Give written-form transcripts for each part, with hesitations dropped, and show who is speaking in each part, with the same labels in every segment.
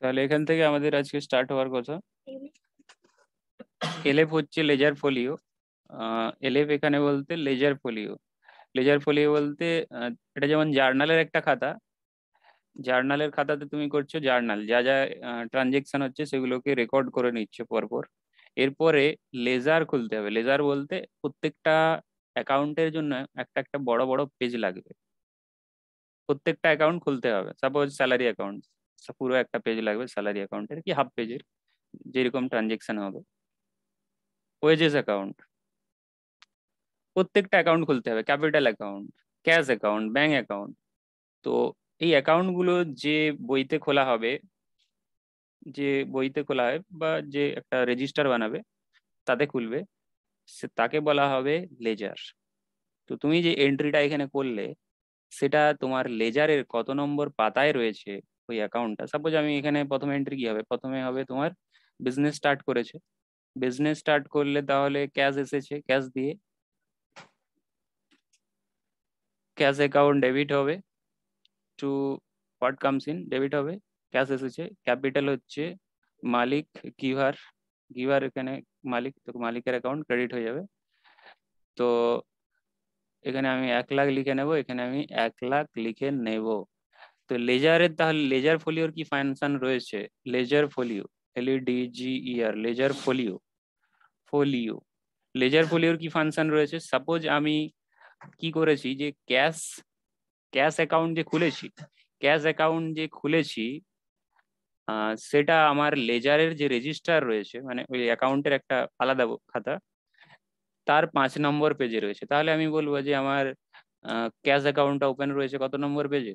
Speaker 1: তাহলে এখান থেকে আমাদের আজকে স্টার্ট হওয়ার কথা। এলএফ হচ্ছে লেজার ফোলিও। এলএফ এখানে বলতে লেজার ফোলিও। লেজার ফোলিও বলতে এটা যেমন জার্নালের একটা খাতা। জার্নালের খাতাতে তুমি করছো জার্নাল, যা যা ট্রানজেকশন হচ্ছে সেগুলোকে রেকর্ড করে নিচ্ছে পরপর। এরপরে লেজার খুলতে হবে। লেজার বলতে প্রত্যেকটা অ্যাকাউন্টের জন্য একটা একটা বড় বড় পেজ লাগবে। প্রত্যেকটা অ্যাকাউন্ট খুলতে হবে। সাপোজ স্যালারি অ্যাকাউন্ট, পুরো একটা পেজ লাগবে স্যালারি অ্যাকাউন্টের, কি হাফ পেজের, যেরকম ট্রানজেকশন হবে। ওয়েজেস অ্যাকাউন্ট, প্রত্যেকটা অ্যাকাউন্ট খুলতে হবে। Capital account, cash account, bank account. তো এই অ্যাকাউন্টগুলো যে বইতে খোলা হবে, যে বইতে খোলা হয় বা যে একটা রেজিস্টার বানাবে তাতে খুলবে, তাকে বলা হবে লেজার। তো তুমি যে এন্ট্রিটা এখানে করলে সেটা তোমার লেজারের কত নম্বর পাতায় রয়েছে ওই অ্যাকাউন্টটা। সাপোজ আমি এখানে প্রথম এন্ট্রি কি হবে, প্রথমে হবে তোমার বিজনেস স্টার্ট করেছে। বিজনেস স্টার্ট করলে তাহলে ক্যাশ এসেছে, ক্যাশ দিয়ে ক্যাশ অ্যাকাউন্ট ডেবিট হবে to what comes in, debit হবে। ক্যাশ এসেছে, ক্যাপিটাল হচ্ছে মালিক, গিভার, গিভার এখানে মালিক, তো মালিকের অ্যাকাউন্ট ক্রেডিট হয়ে যাবে। তো এখানে আমি 1 লাখ লিখে নেব, এখানে আমি 1 লাখ লিখে নেব। তো লেজারের, তাহলে লেজার ফোলিওর কি ফাংশন রয়েছে? Ledger folio, LEDGER, ledger folio, folio, ledger ফোলিওর কি ফাংশন রয়েছে? সাপোজ আমি কি করেছি, যে ক্যাশ, ক্যাশ অ্যাকাউন্ট যে খুলেছি, ক্যাশ অ্যাকাউন্ট যে খুলেছি সেটা আমার লেজারের যে রেজিস্টার রয়েছে, মানে ওই অ্যাকাউন্টের একটা আলাদা খাতা, তার 5 নম্বর পেজে রয়েছে। তাহলে আমি বলবো যে আমার ক্যাশ অ্যাকাউন্টটা ওপেন রয়েছে কত নম্বর পেজে?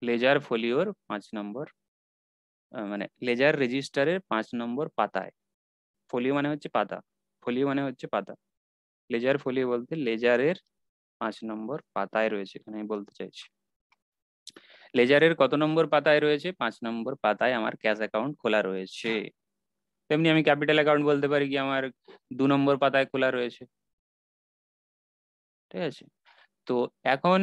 Speaker 1: লেজার ফোলিওর 5 নম্বর, মানে লেজার রেজিস্টারের 5 নম্বর পাতায়। ফোলিও মানে হচ্ছে পাতা, ফোলিও মানে হচ্ছে পাতা। লেজার ফোলিও বলতে লেজারের 5 নম্বর পাতায় রয়েছে, এখানে আমি বলতে চাইছি। লেজারের কত নম্বর পাতায় রয়েছে? 5 নম্বর পাতায় আমার ক্যাশ অ্যাকাউন্ট খোলা রয়েছে। তেমনি আমি ক্যাপিটাল অ্যাকাউন্ট বলতে পারি কি আমার 2 নম্বর পাতায় খোলা রয়েছে। ঠিক আছে। তো এখন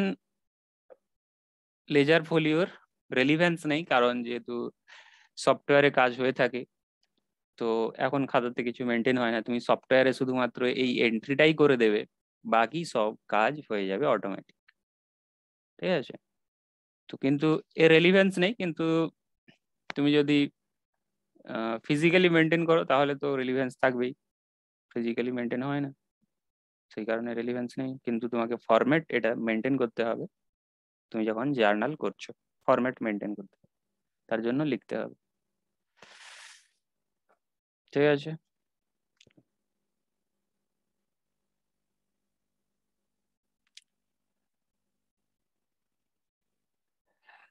Speaker 1: লেজার ফোলিওর রেলিভেন্স নেই, কারণ যেহেতু সফটওয়্যারে কাজ হয়ে থাকে, তো এখন খাতাতে কিছু মেনটেন হয় না। তুমি সফটওয়্যারে শুধুমাত্র এই এন্ট্রিটাই করে দেবে, বাকি সব কাজ হয়ে যাবে অটোমেটিক। ঠিক আছে। তো কিন্তু এর রেলিভেন্স নেই, কিন্তু তুমি যদি ফিজিক্যালি মেনটেন করো তাহলে তো রেলিভেন্স থাকবেই। ফিজিক্যালি মেনটেন হয় না, সেই কারণে রেলিভেন্স নেই, কিন্তু তোমাকে ফরম্যাট এটা মেনটেন করতে হবে। তুমি যখন জার্নাল করছো ফরম্যাট মেনটেন করতে হবে, তার জন্য লিখতে হবে। ঠিক আছে।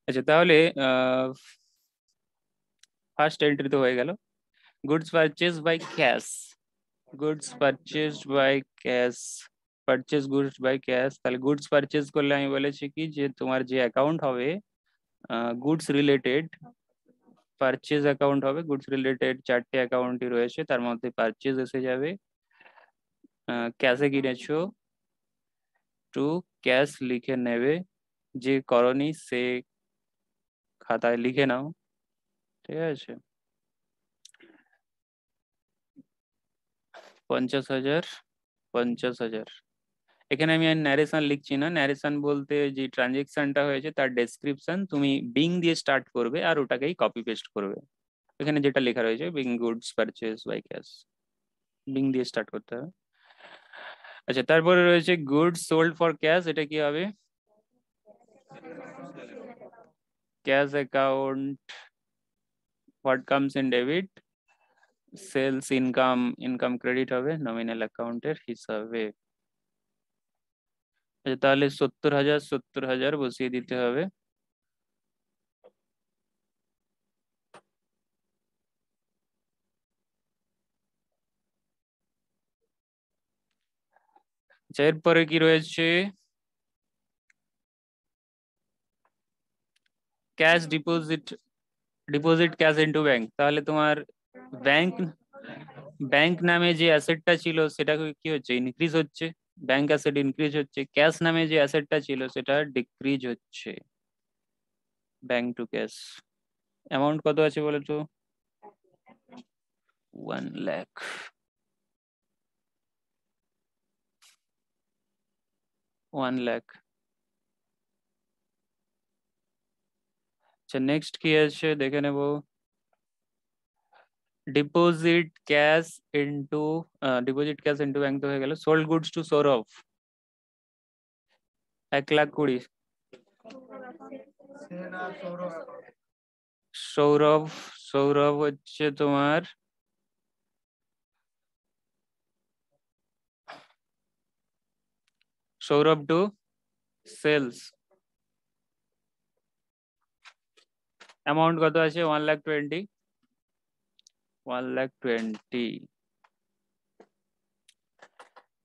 Speaker 1: আচ্ছা, তাহলে ফার্স্ট এন্ট্রি তো হয়ে গেল, goods purchase by cash. Goods purchase by cash, purchase goods by cash. তাহলে গুডস পারচেজ করলে আমি বলেছি কি যে তোমার যে অ্যাকাউন্ট হবে গুডস রিলেটেড, পারচেজ অ্যাকাউন্ট হবে। গুডস রিলেটেড 4টে অ্যাকাউন্টই রয়েছে, তার মধ্যে পারচেজ এসে যাবে। ক্যাশে কিনেছো, টু ক্যাশ লিখে নেবে, যে করনি সে খাতায় লিখে নাও। ঠিক আছে। 50,000, 50,000। এখানে আমি আর ন্যারেশন লিখছি না। ন্যারেশন বলতে যে ট্রানজেকশনটা হয়েছে তার ডেসক্রিপশন তুমি বিং দিয়ে স্টার্ট করবে আর ওটাকেই কপি পেস্ট করবে। এখানে যেটা লেখা রয়েছে being goods purchase by cash, being দিয়ে স্টার্ট করতে হবে। আচ্ছা, তারপরে রয়েছে গুডস সোল্ড ফর ক্যাশ। এটা কি হবে? Cash account, what comes in debit, sales income, income credit হবে নমিনাল অ্যাকাউন্টের হিসাবে। আচ্ছা, তাহলে 70,000, 70,000 বসিয়ে দিতে হবে। আচ্ছা, এরপরে কি রয়েছে? Cash deposit, deposit cash into bank. তাহলে তোমার ব্যাংক, ব্যাংক নামে যে অ্যাসেটটা ছিল সেটা কি হচ্ছে? ইনক্রিজ হচ্ছে। ব্যাংক অ্যাসেট ইনক্রিজ হচ্ছে, ক্যাশ নামে যে অ্যাসেটটা ছিল সেটা ডিক্রিজ হচ্ছে। Bank to cash. অ্যামাউন্ট কত আছে বলো তো? 1 লাখ। 1 লাখ। আচ্ছা নেক্সট কি আছে দেখে নেব। ডিপোজিট ক্যাশ ইনটু ব্যাংক তো হয়ে গেল। Sold goods two Sourav 1,20,000। Sourav Sourav হচ্ছে তোমার সৌরভ টু সেলস। অ্যামাউন্ট কত আছে? 1,20,000। 1,20,000।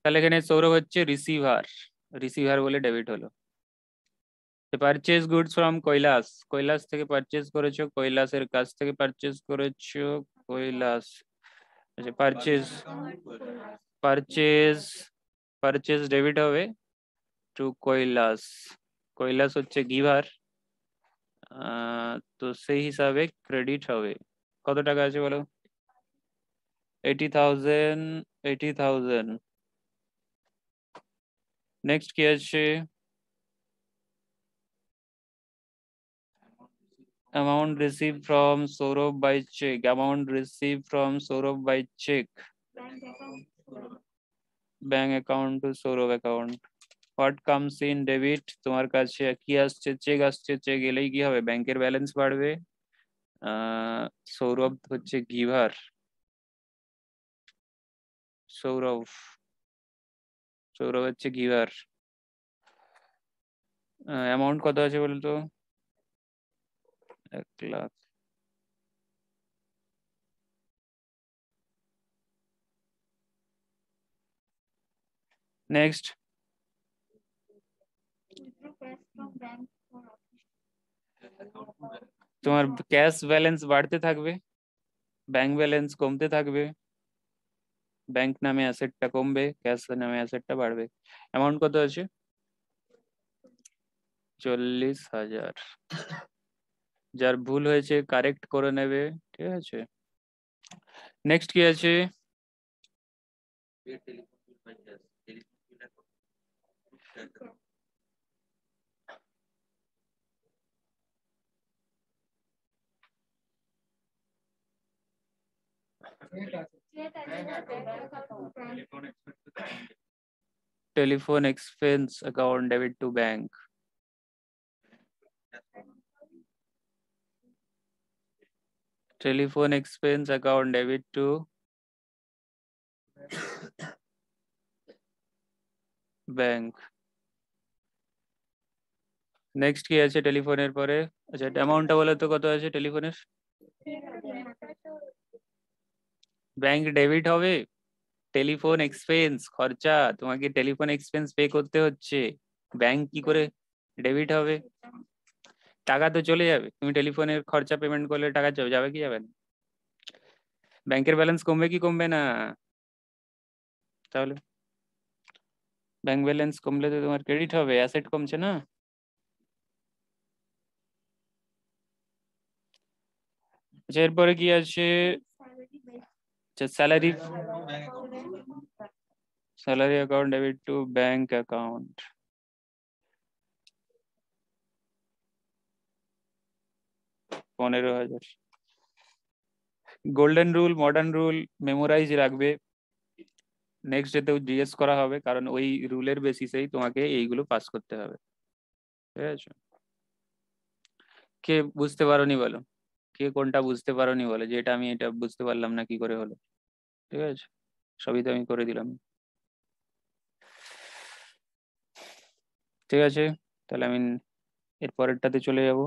Speaker 1: তাহলে এখানে সৌরভ হচ্ছে রিসিভার, রিসিভার বলে ডেবিট হলো। Purchase goods from Kailash, Kailash থেকে পারচেজ করেছো, কৈলাসের কাছ থেকে পারচেজ করেছো, কৈলাস। আচ্ছা পারচেজ পারচেজ পারচেজ ডেবিট হবে টু কৈলাস। কৈলাস হচ্ছে গিভার, তো সেই হিসাবে ক্রেডিট হবে। কত টাকা আছে বলো? 80,000। 80,000। নেক্সট কি আছে? Amount received from Saurabh by check. Amount received from Saurabh by check. Bank account to Saurabh account. What comes in debit? তোমার কাছে কি আসছে? চেক আসছে। চেক এলেই কি হবে? ব্যাংকের ব্যালেন্স বাড়বে। সৌরভ হচ্ছে গিভার, সৌরভ সৌরভ হচ্ছে গিভার। অ্যামাউন্ট কত আছে বলতো? 1,00,000। নেক্সট, তোমার ক্যাশ ব্যালেন্স বাড়তে থাকবে, ব্যাংক ব্যালেন্স কমতে থাকবে। ব্যাংক নামে অ্যাসেটটা কমবে, ক্যাশ নামে অ্যাসেটটা বাড়বে। অ্যামাউন্ট কত আছে? 40,000। যার ভুল হয়েছে কারেক্ট করে নেবে, ঠিক আছে। নেক্সট কি আছে? Telephone expense account debit to bank. Telephone expense account debit to bank. Next কি আছে টেলিফোনের পরে? আচ্ছা অ্যামাউন্টটা বলে তো কত আছে টেলিফোনের? ব্যাংক ডেবিট হবে, টেলিফোন এক্সপেন্স খরচা, তোমাকে টেলিফোন এক্সপেন্স পে করতে হচ্ছে, ব্যাংক কি করে ডেবিট হবে? টাকা তো চলে যাবে, তুমি টেলিফোনের খরচা পেমেন্ট করলে টাকা চলে যাবে কি যাবে না? ব্যাংকের ব্যালেন্স কমবে কি কমবে না? তাহলে ব্যাংক ব্যালেন্স কমলে তো তোমার ক্রেডিট হবে, অ্যাসেট কমছে না। আচ্ছা এরপরে কি আছে? আচ্ছা salary, salary account debit to bank account. 15,000। Golden rule modern rule memorise রাখবে, নেক্সট ডেতেও জিজ্ঞেস করা হবে, কারণ ওই রুলের বেসিসেই তোমাকে এইগুলো পাস করতে হবে, ঠিক আছে। কে বুঝতে পারোনি বলো, কে কোনটা বুঝতে পারোনি বলো, যে এটা আমি এটা বুঝতে পারলাম না কি করে হলো, ঠিক আছে। সবই তো আমি করে দিলাম, ঠিক আছে। তাহলে আমি এর পরেরটাতে চলে যাব।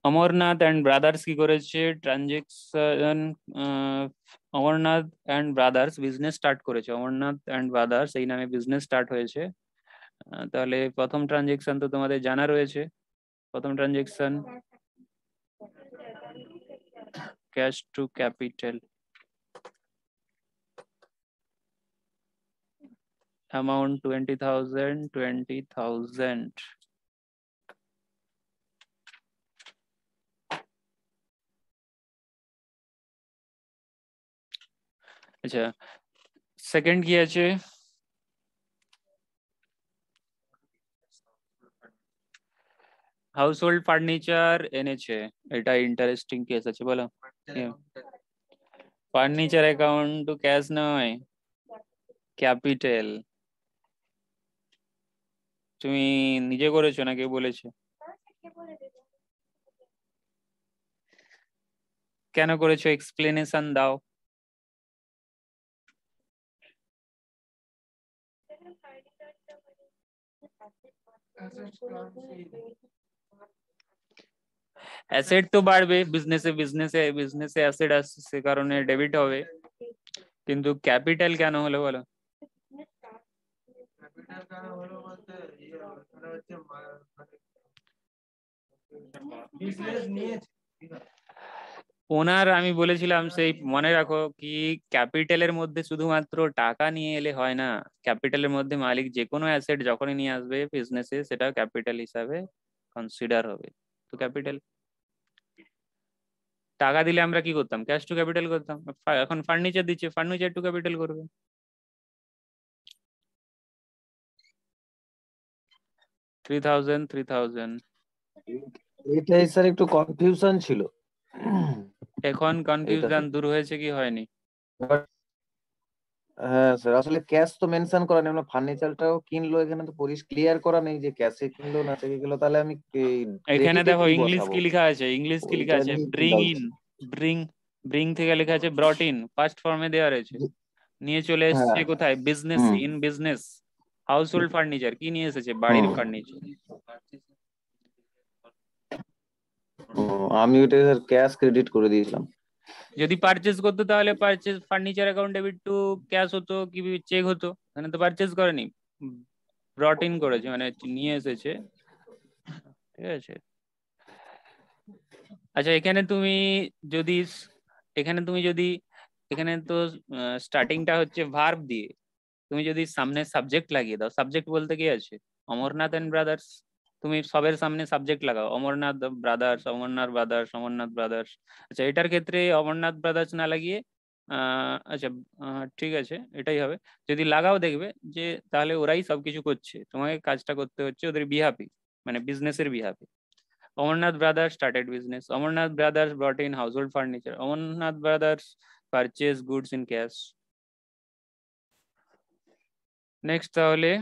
Speaker 1: অমরনাথ অ্যান্ড ব্রাদার্স কি করেছে? Transaction, Amarnath and brothers business start করেছে, অমরনাথ অ্যান্ড ব্রাদার্স এই নামে বিজনেস স্টার্ট হয়েছে। তাহলে প্রথম ট্রানজেকশন তো তোমাদের জানা রয়েছে। প্রথম transaction cash to capital, amount 20,000। 20,000। আচ্ছা, সেকেন্ড কি আছে? হাউস হোল্ড ফার্নিচার এনেছে, এটা ইন্টারেস্টিং কেস আছে, বলো। ফার্নিচার অ্যাকাউন্ট টু ক্যাশ নয়, ক্যাপিটাল। তুমি নিজে করেছো না কেউ বলেছে? কেন করেছো, এক্সপ্লেনেশন দাও। অ্যাসেট তো বাড়বে, বিজনেসে অ্যাসেট আসছে, সে কারণে ডেবিট হবে, কিন্তু ক্যাপিটাল কেন হলো বলো? ওনার আমি বলেছিলাম সেই মনে রাখো কি, ক্যাপিটালের মধ্যে শুধুমাত্র টাকা নিয়ে এলে হয় না, ক্যাপিটালের মধ্যে মালিক যে কোনো অ্যাসেট যখনই নিয়ে আসবে বিজনেসে সেটা ক্যাপিটাল হিসাবে কনসিডার হবে। তো ক্যাপিটাল, টাকা দিলে আমরা কি করতাম, ক্যাশ টু ক্যাপিটাল করতাম, এখন ফার্নিচার দিচ্ছে, ফার্নিচার টু ক্যাপিটাল করবে। 3000 3000।
Speaker 2: এটাই স্যার একটু কনফিউশন ছিল
Speaker 1: এখন
Speaker 2: এটাতে।
Speaker 1: কনফিউশন দূর হয়েছে কি হয়নি?
Speaker 2: হ্যাঁ স্যার, আসলে ক্যাশ তো মেনশন করা নেই, আমরা ফার্নিচারটাও কিনলো, এখানে তো ক্লিয়ার করা নেই যে ক্যাশে কিনলো না চেকে কিনলো, তাহলে আমি
Speaker 1: এখানে
Speaker 2: ক্রেডিটে
Speaker 1: দেখো
Speaker 2: কি
Speaker 1: ইংলিশ
Speaker 2: বসাবো,
Speaker 1: কি লেখা আছে, ইংলিশ কি লেখা
Speaker 2: ওইটা
Speaker 1: আছে,
Speaker 2: নিয়ে একটু
Speaker 1: ব্রিং
Speaker 2: ডাউট
Speaker 1: ইন।
Speaker 2: ছিল।
Speaker 1: ব্রিং, ব্রিং থেকে লেখা আছে ব্রট ইন, ফার্স্ট ফর্মে দেওয়া রয়েছে। নিয়ে চলে এসছে
Speaker 2: হ্যাঁ।
Speaker 1: কোথায়, business,
Speaker 2: hmm.
Speaker 1: In business. House hold furniture কি নিয়ে এসেছে, বাড়ির
Speaker 2: হুম।
Speaker 1: ফার্নিচার।
Speaker 2: আমি ওইটা স্যার ক্যাশ ক্রেডিট করে দিয়েছিলাম।
Speaker 1: যদি পারচেজ করতো তাহলে purchase furniture account debit two cash হতো কি চেক হতো, এখানে তো পারচেজ করেনি, ব্রট ইন করেছে মানে নিয়ে এসেছে, ঠিক আছে। আচ্ছা যদি এখানে তুমি যদি এখানে তো স্টার্টিংটা হচ্ছে ভার্ব দিয়ে, তুমি যদি সামনে সাবজেক্ট লাগিয়ে দাও, সাবজেক্ট বলতে কি আছে, অমরনাথ এন্ড ব্রাদার্স, তুমি সবের সামনে সাবজেক্ট লাগাও, Amarnath brothers, Amarnath brothers, Amarnath brothers. আচ্ছা, এটার ক্ষেত্রে অমরনাথ ব্রাদার্স না লাগিয়ে আচ্ছা, ঠিক আছে, এটাই হবে। যদি লাগাও দেখবে যে তাহলে ওরাই সবকিছু করছে, তোমাকে কাজটা করতে হচ্ছে ওদের বিহাফে, মানে বিজনেসের বিহাফে। Amarnath Brothers started business. Amarnath Brothers brought in household furniture. Amarnath Brothers purchased goods in cash. Next তাহলে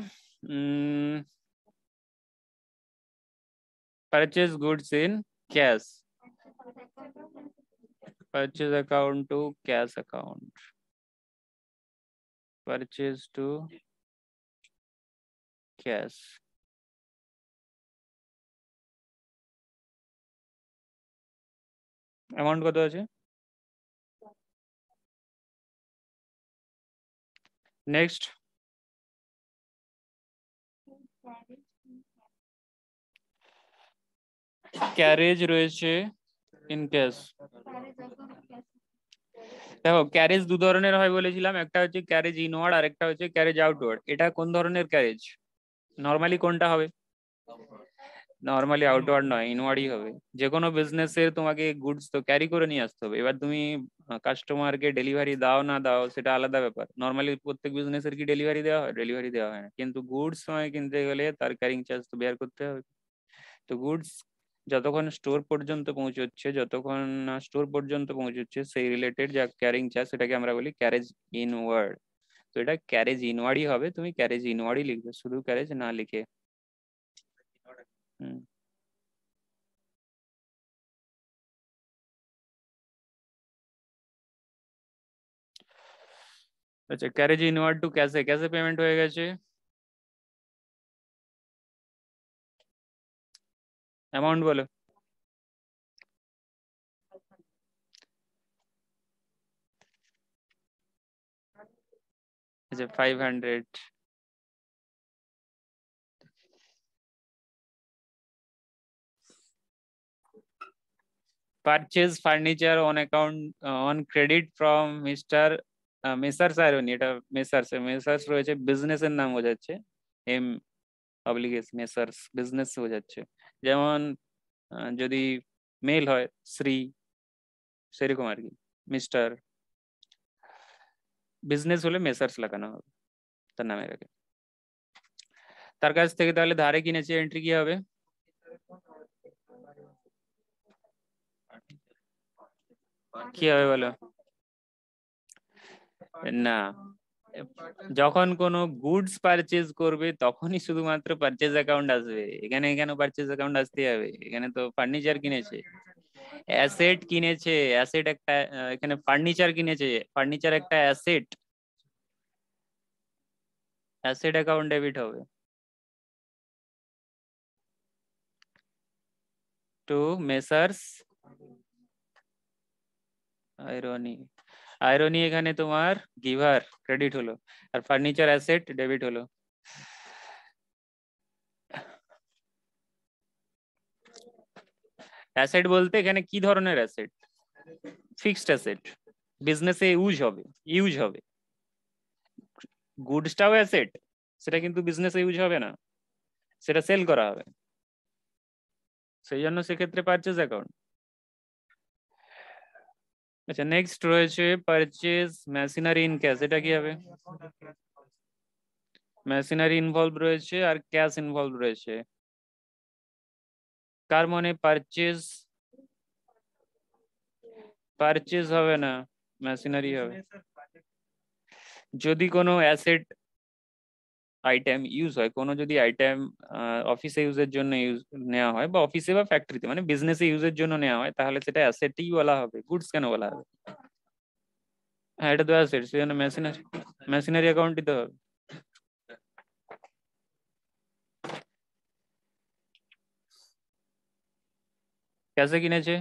Speaker 1: purchase goods in cash. Purchase account to cash account. Purchase to cash. Amount কত আছে? নেক্সট, ক্যারেজ রয়েছে in cash. দেখো carriage দু ধরনের হয় বলেছিলাম, একটা হচ্ছে ক্যারেজ ইনওয়ার্ড আর একটা হচ্ছে ক্যারেজ আউটওয়ার্ড। এটা কোন ধরনের ক্যারেজ, নর্মালি কোনটা হবে? নর্মালি আউটওয়ার্ড নয়, ইনওয়ার্ডই হবে। যে কোনো বিজনেসের তোমাকে গুডস তো ক্যারি করে নিয়ে আসতে হবে, এবার তুমি কাস্টমারকে ডেলিভারি দাও না দাও সেটা আলাদা ব্যাপার। নর্মালি প্রত্যেক বিজনেসের কি ডেলিভারি দেওয়া হয়? ডেলিভারি দেওয়া হয় না, কিন্তু গুডস তোমায় কিনতে গেলে তার ক্যারিং চার্জ তো বেয়ার করতে হবে। তো গুডস যতক্ষণ স্টোর পর্যন্ত পৌঁছচ্ছে সেই রিলেটেড যা ক্যারিং চার্জ, সেটাকে আমরা বলি ক্যারেজ ইনওয়ার্ড। তো এটা ক্যারেজ ইনওয়ার্ডই হবে, তুমি ক্যারেজ ইনওয়ার্ডই লিখবে, শুধু ক্যারেজ না লিখে। হুম। আচ্ছা, ক্যারেজ ইনওয়ার্ড টু ক্যাশে, ক্যাশে পেমেন্ট হয়ে গেছে। অ্যামাউন্ট বলো। আচ্ছা, 500। Purchase furniture on account on credit from mister messrs irony, এটা মেসার্স, মেসার্স রয়েছে, বিজনেসের নাম বোঝাচ্ছে, এম অব্লিগেস মেসার্স, বিজনেস বোঝাচ্ছে। যেমন যদি মেল হয় শ্রী, সেরকম আর কি, মিস্টার। বিজনেস হলে মেসার্স লাগানো হবে তার নামে রেখে। তার কাছ থেকে তাহলে ধারে কিনেছে, এন্ট্রি কি হবে? কি হবে বলো? না, যখন কোনো গুডস পারচেজ করবে তখনই শুধুমাত্র পারচেজ অ্যাকাউন্ট আসবে। এখানে কেন পারচেজ অ্যাকাউন্ট আসতে হবে? এখানে তো ফার্নিচার কিনেছে, অ্যাসেট কিনেছে, অ্যাসেট একটা এখানে ফার্নিচার কিনেছে, ফার্নিচার একটা অ্যাসেট, অ্যাসেট অ্যাকাউন্ট ডেবিট হবে টু মেসার্স আইরনি। আইরনি এখানে তোমার গিভার ক্রেডিট হলো, আর ফার্নিচার অ্যাসেট ডেবিট হলো। অ্যাসেট বলতে এখানে কি ধরনের অ্যাসেট? ফিক্সড অ্যাসেট, বিজনেসে ইউজ হবে। গুডসটাও অ্যাসেট, সেটা কিন্তু বিজনেসে ইউজ হবে না, সেটা সেল করা হবে, সেই জন্য সেক্ষেত্রে পারচেজ অ্যাকাউন্ট। আচ্ছা, নেক্সট রয়েছে পারচেজ মেশিনারি ইন ক্যাশ, এটা কি হবে? মেশিনারি ইনভলভ রয়েছে আর ক্যাশ ইনভলভ রয়েছে, তার মানে পারচেজ, পারচেজ হবে না, মেশিনারি হবে। যদি কোনো অ্যাসেট আইটেম ইউজ হয়, কোনো যদি আইটেম অফিসে ইউজের জন্য ইউজ নেওয়া হয়, বা অফিসে বা ফ্যাক্টরিতে মানে বিজনেসে ইউজের জন্য নেওয়া হয়, তাহলে সেটা অ্যাসেটই বলা হবে, গুডস কেন বলা হবে? হ্যাঁ, এটা তো অ্যাসেট, সেই জন্য মেশিনারি, মেশিনারি অ্যাকাউন্টই তো হবে। ক্যাশে কিনেছে,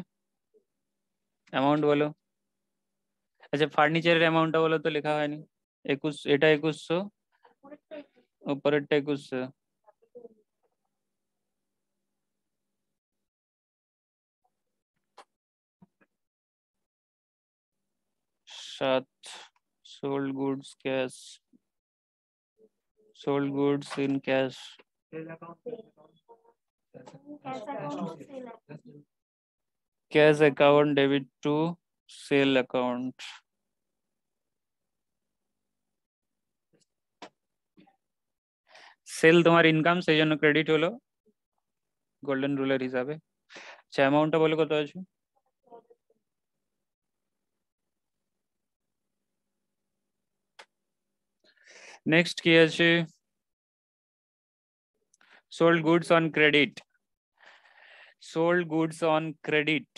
Speaker 1: অ্যামাউন্ট বলো। আচ্ছা, ফার্নিচারের অ্যামাউন্টটা বলো তো, লেখা হয়নি। 21, এটা 2100, উপরেরটা 2100। 7 sold goods cash, sold goods in cash, cash account debit to sale account। Sale তোমার ইনকাম, সেই জন্য ক্রেডিট হলো গোল্ডেন রুলের হিসাবে। আচ্ছা, অ্যামাউন্টটা বলো কত আছে? নেক্সট কি আছে? Sold goods on credit, sold goods on credit,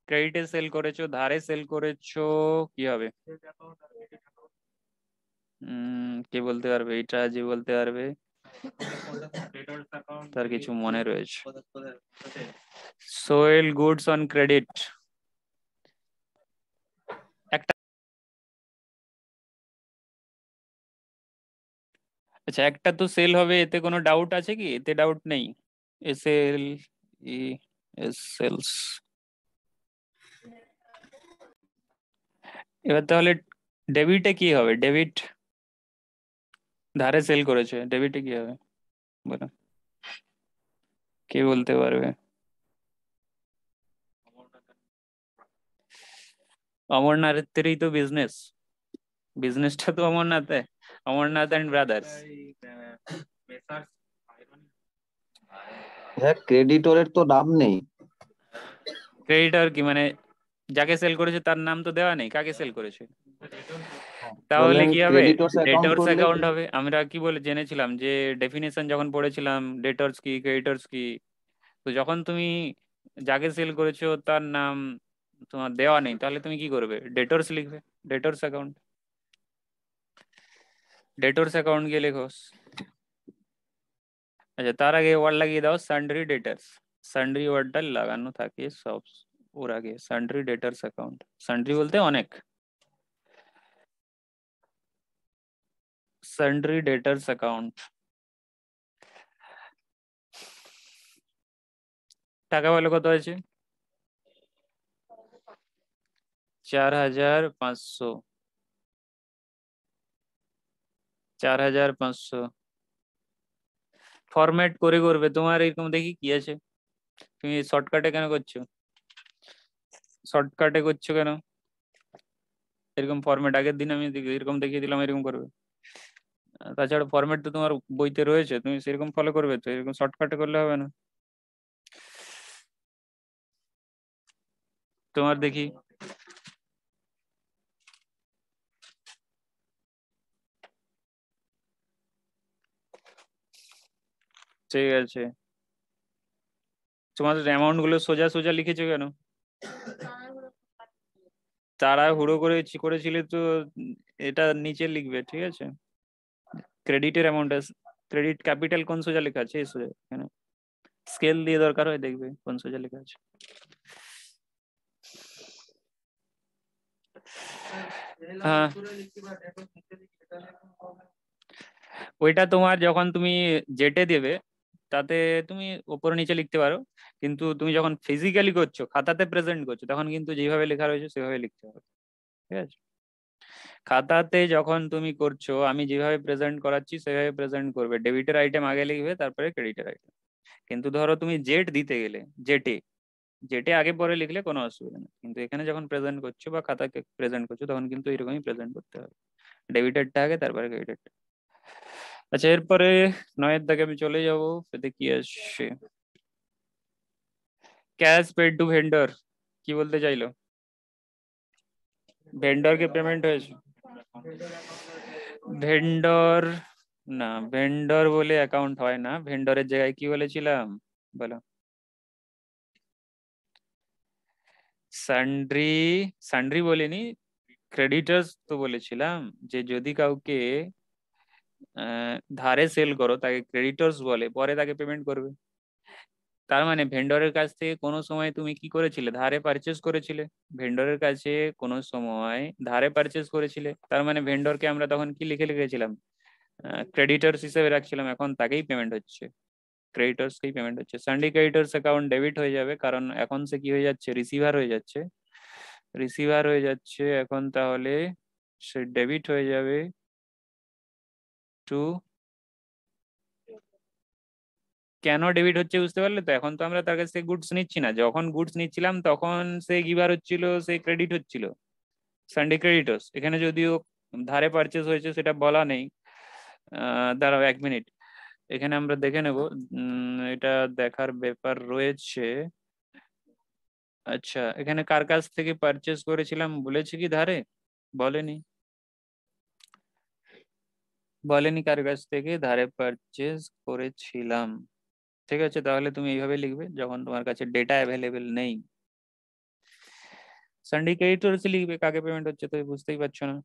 Speaker 1: ক্রেডিটে সেল করেছো, ধারে সেল করেছো, কি হবে? কে বলতে পারবে? এটা যে বলতে পারবে তার কিছু মনে রয়েছে। সোয়েল গুডস অন ক্রেডিট, একটা, আচ্ছা একটা তো সেল হবে, এতে কোনো ডাউট আছে কি? এতে ডাউট নেই। S L E S sales. এবার তাহলে ডেবিটে কি হবে? ডেবিট, ধারে সেল করেছে, ডেবিটে কি হবে বলো, কে বলতে পারবে? অমরনাথেরই তো বিজনেস, বিজনেসটা তো অমরনাথে, অমরনাথ অ্যান্ড ব্রাদার্স।
Speaker 2: হ্যাঁ, ক্রেডিটরের তো নাম নেই।
Speaker 1: ক্রেডিটর কি মানে যাকে সেল করেছে তার নাম তো দেওয়া নেই, কাকে সেল করেছে?
Speaker 2: তাহলে
Speaker 1: তাহলে
Speaker 2: আমি
Speaker 1: কি হবে?
Speaker 2: ক্রেডিটরস অ্যাকাউন্ট
Speaker 1: ডেটরস
Speaker 2: করলে
Speaker 1: অ্যাকাউন্ট হবে। আমরা কি বলে জেনেছিলাম যে ডেফিনেশন যখন পড়েছিলাম, ডেটরস কি ক্রেডিটরস কি, তো যখন তুমি যাকে সেল করেছো তার নাম তোমার দেওয়া নেই, তাহলে তুমি কি করবে? ডেটরস লিখবে, ডেটরস অ্যাকাউন্ট, ডেটরস অ্যাকাউন্ট গিয়ে লেখো। আচ্ছা, তার আগে ওয়ার্ড লাগিয়ে দাও সান্ড্রি ডেটার্স, সান্ড্রি ওয়ার্ডটা লাগানো থাকে সব ওর আগে, সান্ড্রি ডেটার্স অ্যাকাউন্ট, সান্ড্রি বলতে অনেক, সান্ড্রি ডেটার্স অ্যাকাউন্ট। টাকা বলো কত আছে? 4500, 4500 ফরম্যাট করে করবে তোমার, এরকম দেখি কি আছে। তুমি শর্টকাটে কেন করছো? শর্টকাটে করছো কেন? এরকম ফরম্যাট আগের দিন আমি এরকম দেখিয়ে দিলাম, এরকম করবে। তাছাড়া ফরম্যাট তো তোমার বইতে রয়েছে, তুমি সেরকম ফলো করবে তো, এরকম শর্টকাটে করলে হবে না। তোমার দেখি ঠিক আছে, তোমাদের অ্যামাউন্ট গুলো সোজা সোজা লিখেছো কেন? তাড়াহুড়ো করে করেছিলে তো। এটা নিচে লিখবে, ঠিক আছে? ক্রেডিটের অ্যামাউন্ট, ক্রেডিট ক্যাপিটাল কোন সোজা লেখা আছে? এই সোজা এখানে স্কেল দিয়ে দরকার হয়, দেখবে কোন সোজা লেখা আছে। হ্যাঁ, ওইটা তোমার যখন তুমি জেটে দেবে তাতে তুমি উপরে নিচে লিখতে পারো, কিন্তু তুমি যখন ফিজিক্যালি করছো, খাতাতে প্রেজেন্ট করছো, তখন কিন্তু যেভাবে লেখা রয়েছে সেভাবে লিখতে হবে, ঠিক আছে? খাতাতে যখন তুমি করছো, আমি যেভাবে প্রেজেন্ট করাচ্ছি সেভাবে প্রেজেন্ট করবে, ডেবিটের আইটেম আগে লিখবে তারপরে ক্রেডিটের আইটেম। কিন্তু ধরো তুমি জেট দিতে গেলে, জেটে জেটে আগে পরে লিখলে কোনো অসুবিধা নেই, কিন্তু এখানে যখন প্রেজেন্ট করছো বা খাতাকে প্রেজেন্ট করছো তখন কিন্তু এরকমই প্রেজেন্ট করতে হবে, ডেবিটেরটা আগে তারপরে ক্রেডিটেরটা। আচ্ছা, এরপরে 9 দাগে আমি চলে যাবো, এতে কি আসছে? ক্যাশ পেড টু ভেন্ডর, কি বলতে চাইলো? ভেন্ডরকে পেমেন্ট হয়েছে? ভেন্ডর, না ভেন্ডর বলে অ্যাকাউন্ট হয় না, ভেন্ডরের জায়গায় কি বলেছিলাম বলো? সান্ড্রি, সান্ড্রি বলিনি, ক্রেডিটার্স তো বলেছিলাম, যে যদি কাউকে ধারে সেল করো তাকে ক্রেডিটর্স বলে, পরে তাকে পেমেন্ট করবে। তার মানে ভেন্ডরের কাছ থেকে কোনো সময় তুমি কি করেছিলে, ধারে পারচেস করেছিলে, ভেন্ডরের কাছে কোনো সময় ধারে পারচেস করেছিলে, তার মানে ভেন্ডরকে আমরা তখন কি লিখে লিখেছিলাম, ক্রেডিটর্স হিসেবে রাখছিলাম, এখন তাকেই পেমেন্ট হচ্ছে, ক্রেডিটর্সকেই পেমেন্ট হচ্ছে। সানডে ক্রেডিটর্স অ্যাকাউন্ট ডেবিট হয়ে যাবে, কারণ এখন সে কি হয়ে যাচ্ছে, রিসিভার হয়ে যাচ্ছে, রিসিভার হয়ে যাচ্ছে এখন, তাহলে সে ডেবিট হয়ে যাবে টু। কেন ডেবিট হচ্ছে বুঝতে পারলে তো? এখন তো আমরা তার কাছ থেকে গুডস নিচ্ছি না, যখন গুডস নিচ্ছিলাম তখন সে গিভার হচ্ছিল, সে ক্রেডিট হচ্ছিল, সানডে ক্রেডিটর্স। এখানে যদিও ধারে পারচেস হয়েছে সেটা বলা নেই, দাঁড়াও 1 মিনিট, এখানে আমরা দেখে নেব, এটা দেখার ব্যাপার রয়েছে। আচ্ছা, এখানে কার কাছ থেকে পারচেস করেছিলাম বলেছে কি ধারে? বলেনি, বলেনি কার কাছ থেকে ধারে পারচেস করেছিলাম। ঠিক আছে, তাহলে তুমি এইভাবে লিখবে যখন তোমার কাছে ডেটা অ্যাভেলেবেল নেই, সানডে ক্রেডিটর্স লিখবে, কাকে পেমেন্ট হচ্ছে তো বুঝতেই পারছো না।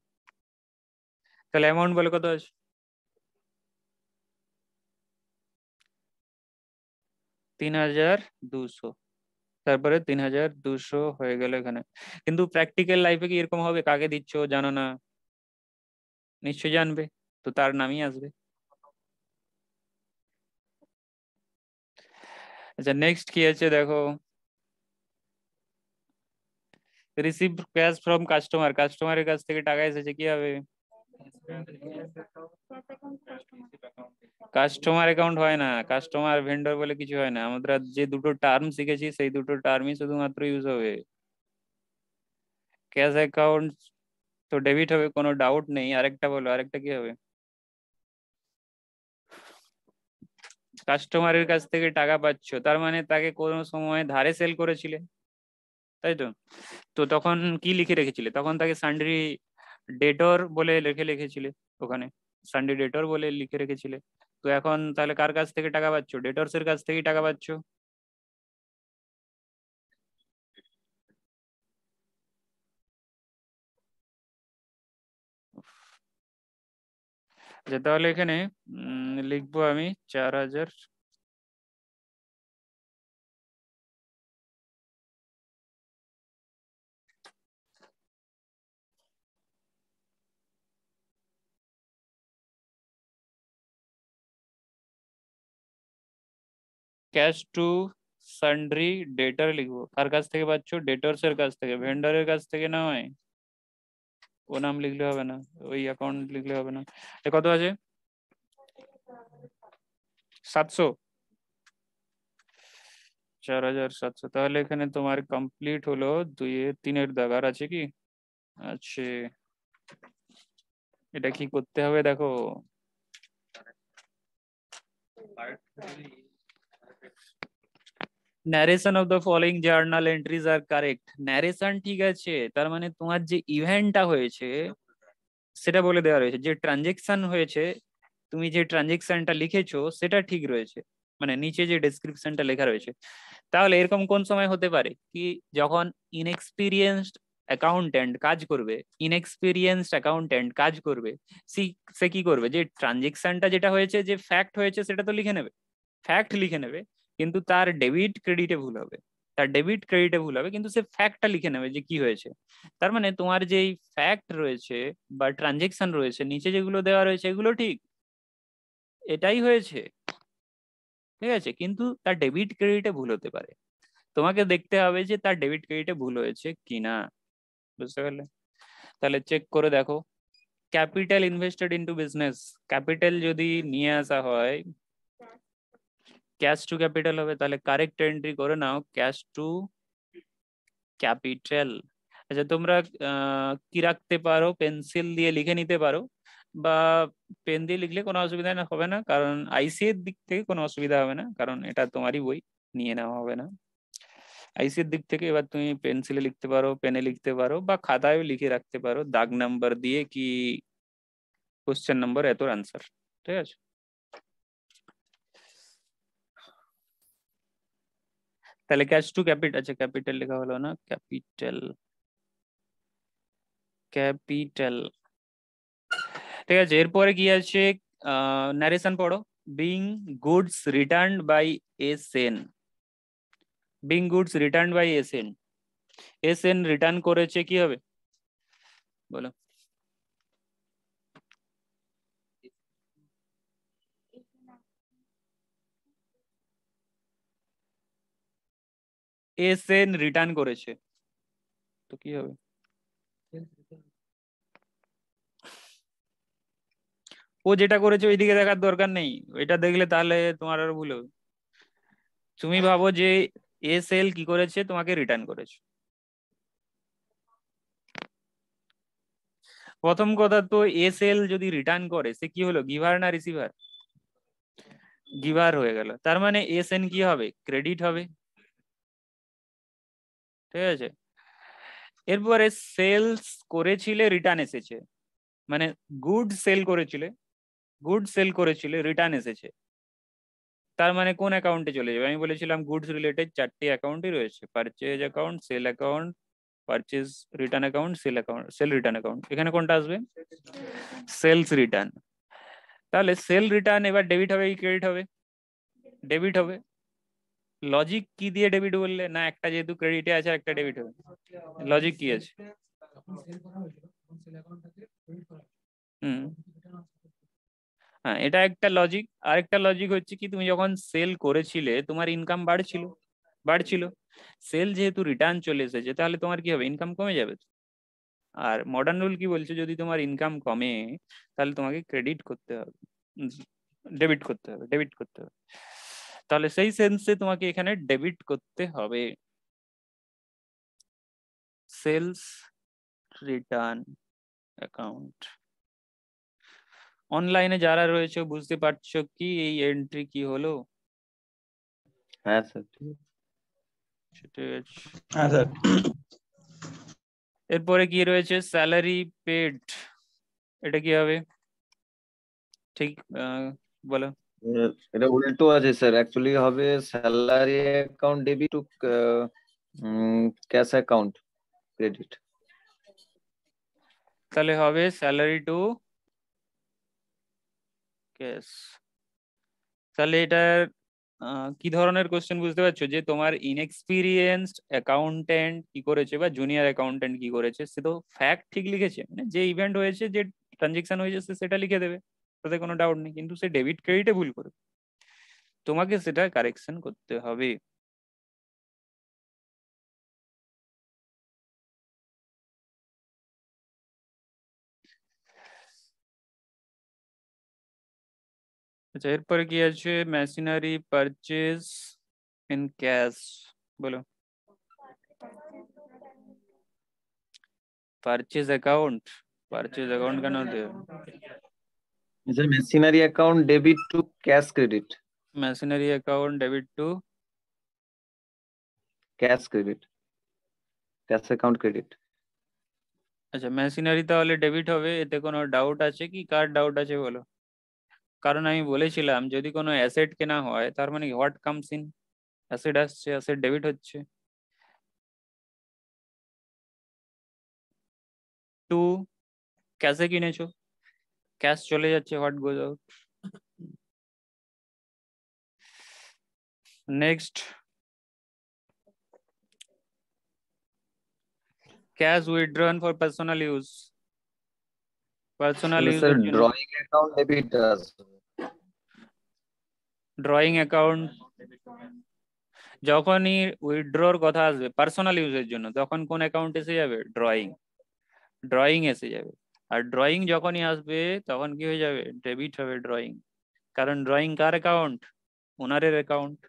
Speaker 1: তাহলে অ্যামাউন্ট বলে কত আছে? 3200, তারপরে 3200 হয়ে গেল এখানে। কিন্তু প্র্যাকটিক্যাল লাইফে কি এরকম হবে, কাকে দিচ্ছ জানো না? নিশ্চয়ই জানবে, তো তার নামই আসবে। আচ্ছা, নেক্সট কি আছে দেখো, রিসিভ ক্যাশ ফ্রম কাস্টমার, কাস্টমারের কাছ থেকে টাকা এসেছে, কি হবে? কাস্টমার অ্যাকাউন্ট হয় না, কাস্টমার ভেন্ডর বলে কিছু হয় না, আমরা যে দুটো টার্ম শিখেছি সেই দুটো টার্মই শুধুমাত্র ইউজ হবে। ক্যাশ অ্যাকাউন্ট তো ডেবিট হবে, কোনো ডাউট নেই, আরেকটা বলো, আরেকটা কি হবে? কাস্টমারের কাছ থেকে টাকা পাচ্ছ, তার মানে তাকে কোনো সময় ধারে সেল করেছিলে, তাই তো? তো তখন কি লিখে রেখেছিলে, তখন তাকে সান্ড্রি ডেটর বলে লিখে রেখেছিলে ওখানে, সানডে ডেটর বলে লিখে রেখেছিলে। তো এখন তাহলে কার কাছ থেকে টাকা পাচ্ছ, ডেটরস এর কাছ থেকেই টাকা পাচ্ছ। আচ্ছা, তাহলে এখানে লিখবো আমি 4000, ক্যাশ টু সান্ড্রি ডেটর লিখবো, কার কাছ থেকে পাচ্ছ, ডেটরস এর কাছ থেকে, ভেন্ডরের কাছ থেকে নয়। ও নাম লিখলে হবে না, ওই অ্যাকাউন্ট লিখলে হবে না। এ কত আছে? 700, 4700, তাহলে এখানে তোমার কমপ্লিট হলো, 2 3 দাগ আর আছে কি? আছে, এটা কি করতে হবে দেখো, narration of the following journal entries আর কারেক্ট। ন্যারেশন ঠিক আছে, তার মানে তোমার যে ইভেন্টটা হয়েছে সেটা বলে দেওয়া রয়েছে, যে ট্রানজেকশন হয়েছে তুমি যে ট্রানজেকশনটা লিখেছো সেটা ঠিক রয়েছে, মানে নিচে যে ডেসক্রিপশনটা লেখা রয়েছে। তাহলে এরকম কোন সময় হতে পারে কি, যখন ইনএক্সপিরিয়েন্সড অ্যাকাউন্ট্যান্ট কাজ করবে, ইনএক্সপিরিয়েন্সড অ্যাকাউন্ট্যান্ট কাজ করবে, সে কি করবে, যে ট্রানজেকশনটা যেটা হয়েছে, যে ফ্যাক্ট হয়েছে সেটা তো লিখে নেবে, ফ্যাক্ট লিখে নেবে, কিন্তু তার ডেবিট ক্রেডিটে ভুল হবে, তার ডেবিট ক্রেডিটে ভুল হবে, কিন্তু সে ফ্যাক্টটা লিখে নেবে যে কি হয়েছে। তার মানে তোমার যেই ফ্যাক্ট রয়েছে বা ট্রানজেকশন রয়েছে নিচে যেগুলো দেওয়া রয়েছে এগুলো ঠিক, এটাই হয়েছে, ঠিক আছে, কিন্তু তার ডেবিট ক্রেডিটে ভুল হতে পারে। তোমাকে দেখতে হবে যে তার ডেবিট ক্রেডিটে ভুল হয়েছে কিনা, বুঝতে পারলে? তাহলে চেক করে দেখো, capital invested into business, capital যদি নিয়ে আসা হয় ক্যাশ টু ক্যাপিটাল হবে, তাহলে কারেক্ট এন্ট্রি করে নাও ক্যাশ টু ক্যাপিটাল। আচ্ছা তোমরা কি রাখতে পারো, পেন্সিল দিয়ে লিখে নিতে পারো, বা পেন দিয়ে লিখলে কোনো অসুবিধা হবে না, কারণ আইসি এর দিক থেকে কোনো অসুবিধা হবে না, কারণ এটা তোমারই বই, নিয়ে নেওয়া হবে না। আইসি এর দিক থেকে এবার তুমি পেন্সিলে লিখতে পারো, পেনে লিখতে পারো, বা খাতায়ও লিখে রাখতে পারো দাগ নাম্বার দিয়ে কি কোশ্চেন নাম্বার এত আনসার, ঠিক আছে। তাহলে ক্যাশ টু ক্যাপিটাল, আচ্ছা ক্যাপিটাল লেখা হলো না, ক্যাপিটাল, ক্যাপিটাল, ঠিক আছে। এরপরে কি আছে, ন্যারেশন পড়ো। Being goods return by A Sen, being goods return by A Sen, A Sen return করেছে, কি হবে বলো? এ সেন রিটার্ন করেছে, তো কি হবে? ও যেটা করেছে ওইদিকে দেখার দরকার নেই, ওইটা দেখলে তাহলে তোমার আর ভুল হবে। তুমি ভাবো যে এ সেল কি করেছে, তোমাকে রিটার্ন করেছে। প্রথম কথা তো এ সেল যদি রিটার্ন করে সে কি হলো, গিভার না রিসিভার? গিভার হয়ে গেল, তার মানে এস এন কি হবে, ক্রেডিট হবে, ঠিক আছে। এরপরে সেলস করেছিলে রিটার্ন এসেছে, মানে গুড সেল করেছিলে, গুড সেল করেছিলে রিটার্ন এসেছে, তার মানে কোন অ্যাকাউন্টে চলে যাবে? আমি বলেছিলাম গুডস রিলেটেড চারটি অ্যাকাউন্টই রয়েছে, purchase account, sale account, purchase return account, sale account, sale return account, এখানে কোনটা আসবে? Sales return. তাহলে সেল রিটার্ন এবার ডেবিট হবে কি ক্রেডিট হবে? ডেবিট হবে। লজিক কি দিয়ে ডেবিট বললে, না একটা যেহেতু ক্রেডিটে আছে একটা ডেবিট হবে, লজিক কি আছে? হুম, হ্যাঁ এটা একটা লজিক। আরেকটা লজিক হচ্ছে কি, তুমি যখন সেল করেছিলে তোমার ইনকাম বাড়ছিল, বাড়ছিল, সেল যেহেতু রিটার্ন চলে এসেছে তাহলে তোমার কি হবে, ইনকাম কমে যাবে তো। আর মডার্ন রুল কি বলছে, যদি তোমার ইনকাম কমে তাহলে তোমাকে ক্রেডিট করতে হবে, ডেবিট করতে হবে, ডেবিট করতে হবে, তাহলে সেই সেন্সে তোমাকে এখানে ডেবিট করতে হবে। Sales return account. অনলাইনে যারা রয়েছে বুঝতে পারছো কি এই এন্ট্রি কি হলো?
Speaker 2: হ্যাঁ স্যার,
Speaker 1: সেটা হচ্ছে।
Speaker 3: হ্যাঁ স্যার।
Speaker 1: এরপরে কি রয়েছে, স্যালারি পেড, এটা কি হবে ঠিক, বলো।
Speaker 2: এটা উল্টো আছে স্যার, অ্যাকচুয়ালি হবে salary account debit two cash account credit.
Speaker 1: তাহলে হবে স্যালারি টু ক্যাশ। তাহলে এটা কি ধরনের কোশ্চেন বুঝতে পারছো, যে তোমার ইনএক্সপিরিয়েন্সড অ্যাকাউন্টেন্ট কি করেছে বা জুনিয়র অ্যাকাউন্টেন্ট কি করেছে, সে তো ফ্যাক্ট ঠিক লিখেছে, মানে যে ইভেন্ট হয়েছে যে ট্রানজেকশন হয়েছে সে সেটা লিখে দেবে, তাতে কোনো ডাউট নেই, কিন্তু সে ডেবিট ক্রেডিটে ভুল করে, তোমাকে সেটা কারেকশন করতে হবে। আচ্ছা এরপরে কি আছে, মেশিনারি পারচেজ ইন ক্যাশ, বলো। পারচেজ অ্যাকাউন্ট, পারচেজ অ্যাকাউন্ট কেন হতে
Speaker 2: sir machinery account debit two cash credit,
Speaker 1: machinery account debit two
Speaker 2: cash credit, cash account credit.
Speaker 1: আচ্ছা মেশিনারি তাহলে ডেবিট হবে, এতে কোনো ডাউট আছে কি? কার ডাউট আছে বলো? কারণ আমি বলেছিলাম যদি কোনো অ্যাসেট কেনা হয় তার মানে হোয়াট কামস ইন, অ্যাসেট আসছে, অ্যাসেট ডেবিট হচ্ছে। টু ক্যাশে কিনেছো, ক্যাশ চলে যাচ্ছে, what goes out. Next, cash withdrawn for personal use, personal
Speaker 2: তাহলে স্যার
Speaker 1: ইউজের জন্য।
Speaker 2: ড্রয়িং অ্যাকাউন্ট ডেবিট আসবে।
Speaker 1: ড্রয়িং অ্যাকাউন্ট যখনই উইথড্রর কথা আসবে পার্সোনাল ইউজের জন্য, তখন কোন অ্যাকাউন্ট এসে যাবে? ড্রয়িং, ড্রয়িং এসে যাবে। আর ড্রয়িং যখনই আসবে তখন কি হয়ে যাবে? ডেবিট হবে ড্রয়িং, কারণ ড্রয়িং কার অ্যাকাউন্ট? ওনারের অ্যাকাউন্ট।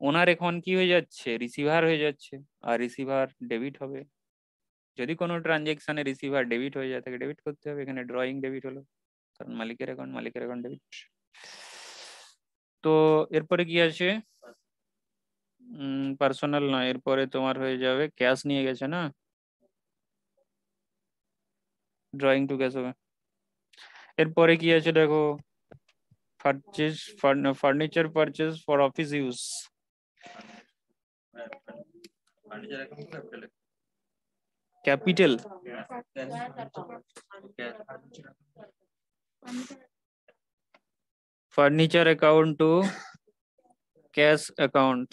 Speaker 1: ওনার এখন কি হয়ে যাচ্ছে? রিসিভার হয়ে যাচ্ছে, আর রিসিভার ডেবিট হবে। যদি কোনো ট্রানজেকশনে রিসিভার ডেবিট হয়ে যায় তাকে ডেবিট করতে হবে, এখানে ড্রয়িং ডেবিট হলো, কারণ মালিকের অ্যাকাউন্ট ডেবিট। তো এরপরে কি আছে? পার্সোনাল নয়, এরপরে তোমার হয়ে যাবে ক্যাশ নিয়ে গেছে না, ড্রয়িং টু ক্যাশ হবে। এরপরে কি আছে দেখো, purchase, furniture purchase for office use, capital, furniture account two cash account.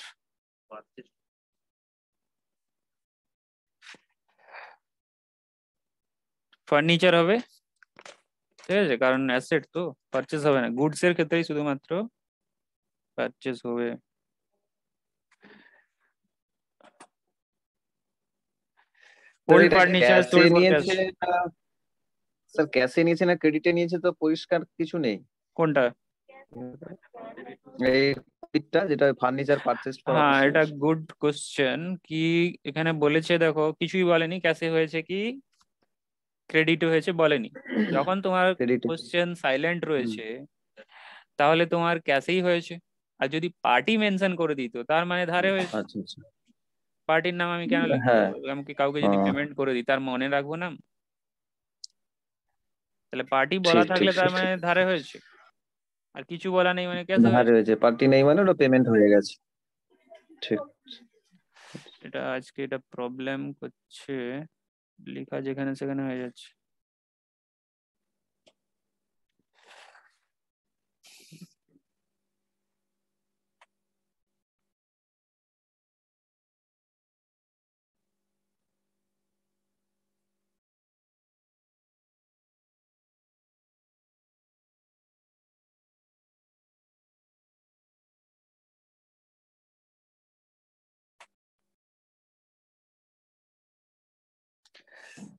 Speaker 1: Furniture হবে, ঠিক আছে, কারণ অ্যাসেট তো, পারচেজ হবে না, গুডস এর ক্ষেত্রেই শুধুমাত্র পারচেজ হবে।
Speaker 2: স্যার
Speaker 1: ওল্ড
Speaker 2: এটা
Speaker 1: furniture
Speaker 2: cache
Speaker 1: sold for cash.
Speaker 2: নিয়েছে না, স্যার ক্যাশে নিয়েছে না ক্রেডিটে নিয়েছে তো পরিষ্কার কিছু নেই।
Speaker 1: কোনটা?
Speaker 2: এই দিকটা যেটা ফার্নিচার পারচেজ ফর
Speaker 1: হ্যাঁ,
Speaker 2: অফিস
Speaker 1: এটা
Speaker 2: ইউজ।
Speaker 1: Good question. কি এখানে বলেছে দেখো, কিছুই বলেনি ক্যাশে হয়েছে কি ক্রেডিট হয়েছে, বলেনি। যখন তোমার
Speaker 2: ক্রেডিটে।
Speaker 1: কোশ্চেন সাইলেন্ট
Speaker 2: হুম।
Speaker 1: রয়েছে তাহলে তোমার ক্যাশেই হয়েছে। আর যদি পার্টি মেনশন করে দিত তার মানে ধারে হয়েছে।
Speaker 2: আচ্ছা আচ্ছা।
Speaker 1: পার্টির নাম আমি কেন লিখবো?
Speaker 2: হ্যাঁ।
Speaker 1: আমাকে কাউকে যদি
Speaker 2: ও,
Speaker 1: পেমেন্ট করে দিই তার মনে রাখবো না? তাহলে পার্টি বলা
Speaker 2: ঠিক ঠিক
Speaker 1: থাকলে তার
Speaker 2: ঠিক
Speaker 1: মানে
Speaker 2: ঠিক।
Speaker 1: ধারে হয়েছে, আর কিছু বলা নেই মানে ক্যাশে
Speaker 2: ধারে
Speaker 1: হয়েছে।
Speaker 2: হয়েছে, পার্টি নেই মানে ওটা পেমেন্ট হয়ে গেছে। ঠিক।
Speaker 1: এটা আজকে এটা প্রবলেম করছে, লেখা যেখানে সেখানে হয়ে যাচ্ছে।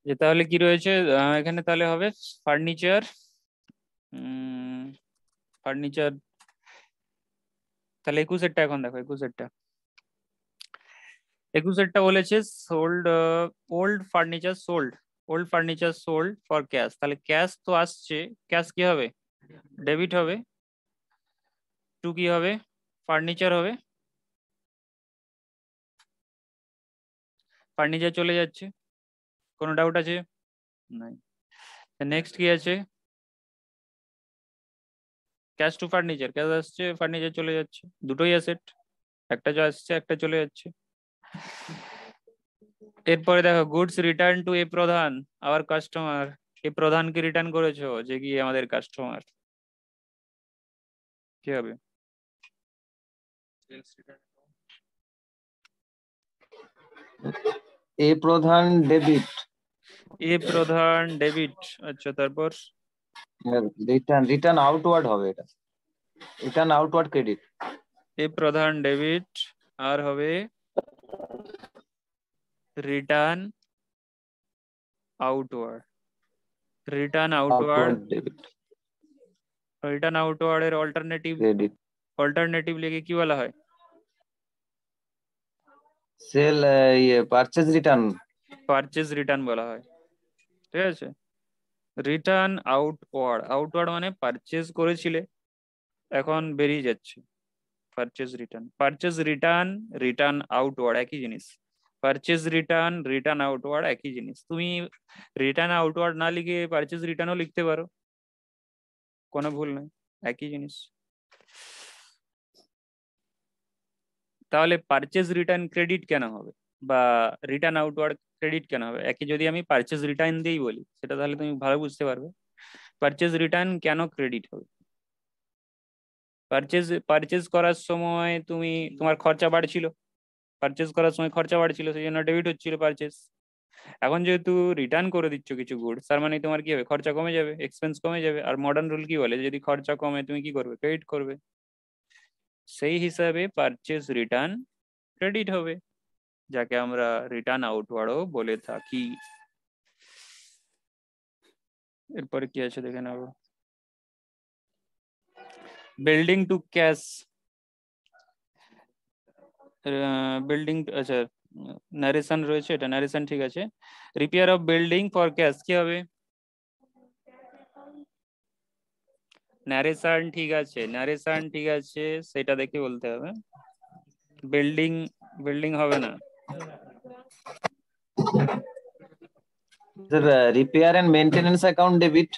Speaker 1: যে তাহলে কি রয়েছে এখানে, তাহলে হবে ফার্নিচার, ফার্নিচার, তাহলে 21-এরটা এখন দেখো, 21-এরটা বলেছে sold, old furniture sold, old furniture sold for cash, তাহলে ক্যাশ তো আসছে, ক্যাশ কি হবে? ডেবিট হবে। টু কি হবে? ফার্নিচার হবে, ফার্নিচার চলে যাচ্ছে, কোনো ডাউট আছে? নাই। নেক্সট কি আছে? ক্যাশ টু ফার্নিচার, ক্যাশ আসছে ফার্নিচার চলে যাচ্ছে, দুটোই অ্যাসেট, একটা যা আসছে একটা চলে যাচ্ছে। এরপরে দেখো গুডস রিটার্ন টু এ প্রধান, আবার কাস্টমার, এ প্রধানকে রিটার্ন করেছো যে কি আমাদের কাস্টমার, কি হবে?
Speaker 2: এ প্রধান ডেবিট,
Speaker 1: এ প্রধান ডেবিট, আচ্ছা তারপর
Speaker 2: রিটার্ন রিটার্ন আউটওয়ার্ড হবে এটা, রিটার্ন আউটওয়ার্ড ক্রেডিট।
Speaker 1: এ প্রধান ডেবিট, আর হবে return outward, return outward,
Speaker 2: outward debit
Speaker 1: return outward এর অল্টারনেটিভ,
Speaker 2: ক্রেডিট।
Speaker 1: অল্টারনেটিভ লিখে কি বলা হয়?
Speaker 2: সেল, ইয়ে পারচেজ রিটার্ন।
Speaker 1: পারচেজ রিটার্ন বলা হয়, ঠিক আছে। রিটার্ন আউটওয়ার্ড মানে পারচেজ করেছিলে, এখন বেরিয়ে যাচ্ছে। রিটার্ন আউটওয়ার্ড একই জিনিস। রিটার্ন আউটওয়ার্ড একই জিনিস। তুমি রিটার্ন আউটওয়ার্ড না লিখে পারচেজ রিটার্নও লিখতে পারো, কোনো ভুল নেই, একই জিনিস। তাহলে পারচেজ রিটার্ন ক্রেডিট কেন হবে, বা রিটার্ন আউটওয়ার্ড ক্রেডিট কেন হবে? একই যদি আমি পারচেজ রিটার্ন দিয়েই বলি, সেটা তাহলে তুমি ভালো বুঝতে পারবে পারচেজ রিটার্ন কেন ক্রেডিট হবে। পারচেজ করার সময় তোমার খরচা বাড়ছিল, সেই জন্য ডেবিট হচ্ছিল পারচেজ। এখন যেহেতু রিটার্ন করে দিচ্ছ কিছু গুডস, তার মানে তোমার কি হবে, খরচা কমে যাবে, এক্সপেন্স কমে যাবে। আর মডার্ন রুল কি বলে, যদি খরচা কমে তুমি কি করবে, ক্রেডিট করবে। সেই হিসাবে পারচেজ রিটার্ন ক্রেডিট হবে, যাকে আমরা রিটার্ন আউটওয়ার্ডও বলে থাকি। এরপরে কি আছে দেখে নেবো। বিল্ডিং টু ক্যাশ, বিল্ডিং, আচ্ছা ন্যারেশন রয়েছে, এটা ন্যারেশন ঠিক আছে। Repair of building for cash কি হবে, ন্যারেশন ঠিক আছে, সেটা দেখে বলতে হবে। বিল্ডিং হবে না।
Speaker 2: Sir repair and maintenance account debit.